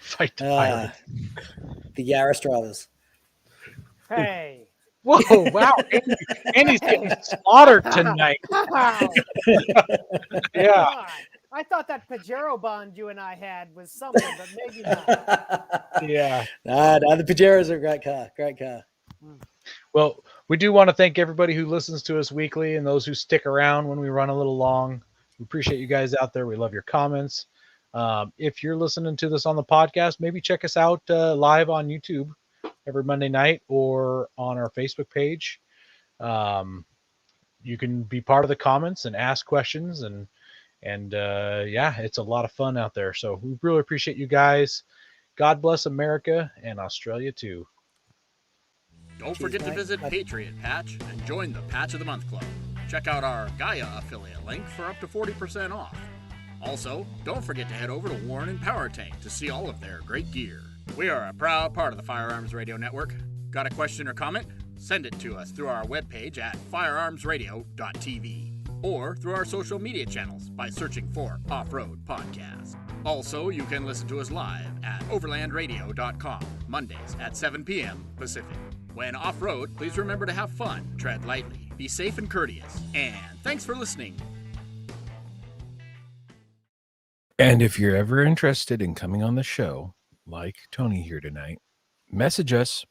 Fight the pirates. The Yaris drivers. Hey. Whoa! Wow, Andy's getting slaughtered tonight. Wow. Yeah, God. I thought that Pajero bond you and I had was something, but maybe not. yeah. No, the Pajeros are a great car. Great car. Well, we do want to thank everybody who listens to us weekly and those who stick around when we run a little long. We appreciate you guys out there. We love your comments. If you're listening to this on the podcast, maybe check us out live on YouTube every Monday night or on our Facebook page. You can be part of the comments and ask questions, and yeah, it's a lot of fun out there. So we really appreciate you guys. God bless America and Australia too. Don't Cheers, forget to mate. visit Bye. Patriot Patch and join the Patch of the Month Club. Check out our Gaia affiliate link for up to 40% off. Also, don't forget to head over to Warren and Power Tank to see all of their great gear. We are a proud part of the Firearms Radio Network. Got a question or comment? Send it to us through our webpage at firearmsradio.tv or through our social media channels by searching for Off-Road Podcast. Also, you can listen to us live at overlandradio.com, Mondays at 7 p.m. Pacific. When off-road, please remember to have fun, tread lightly, be safe and courteous, and thanks for listening. And if you're ever interested in coming on the show, like Tony here tonight, message us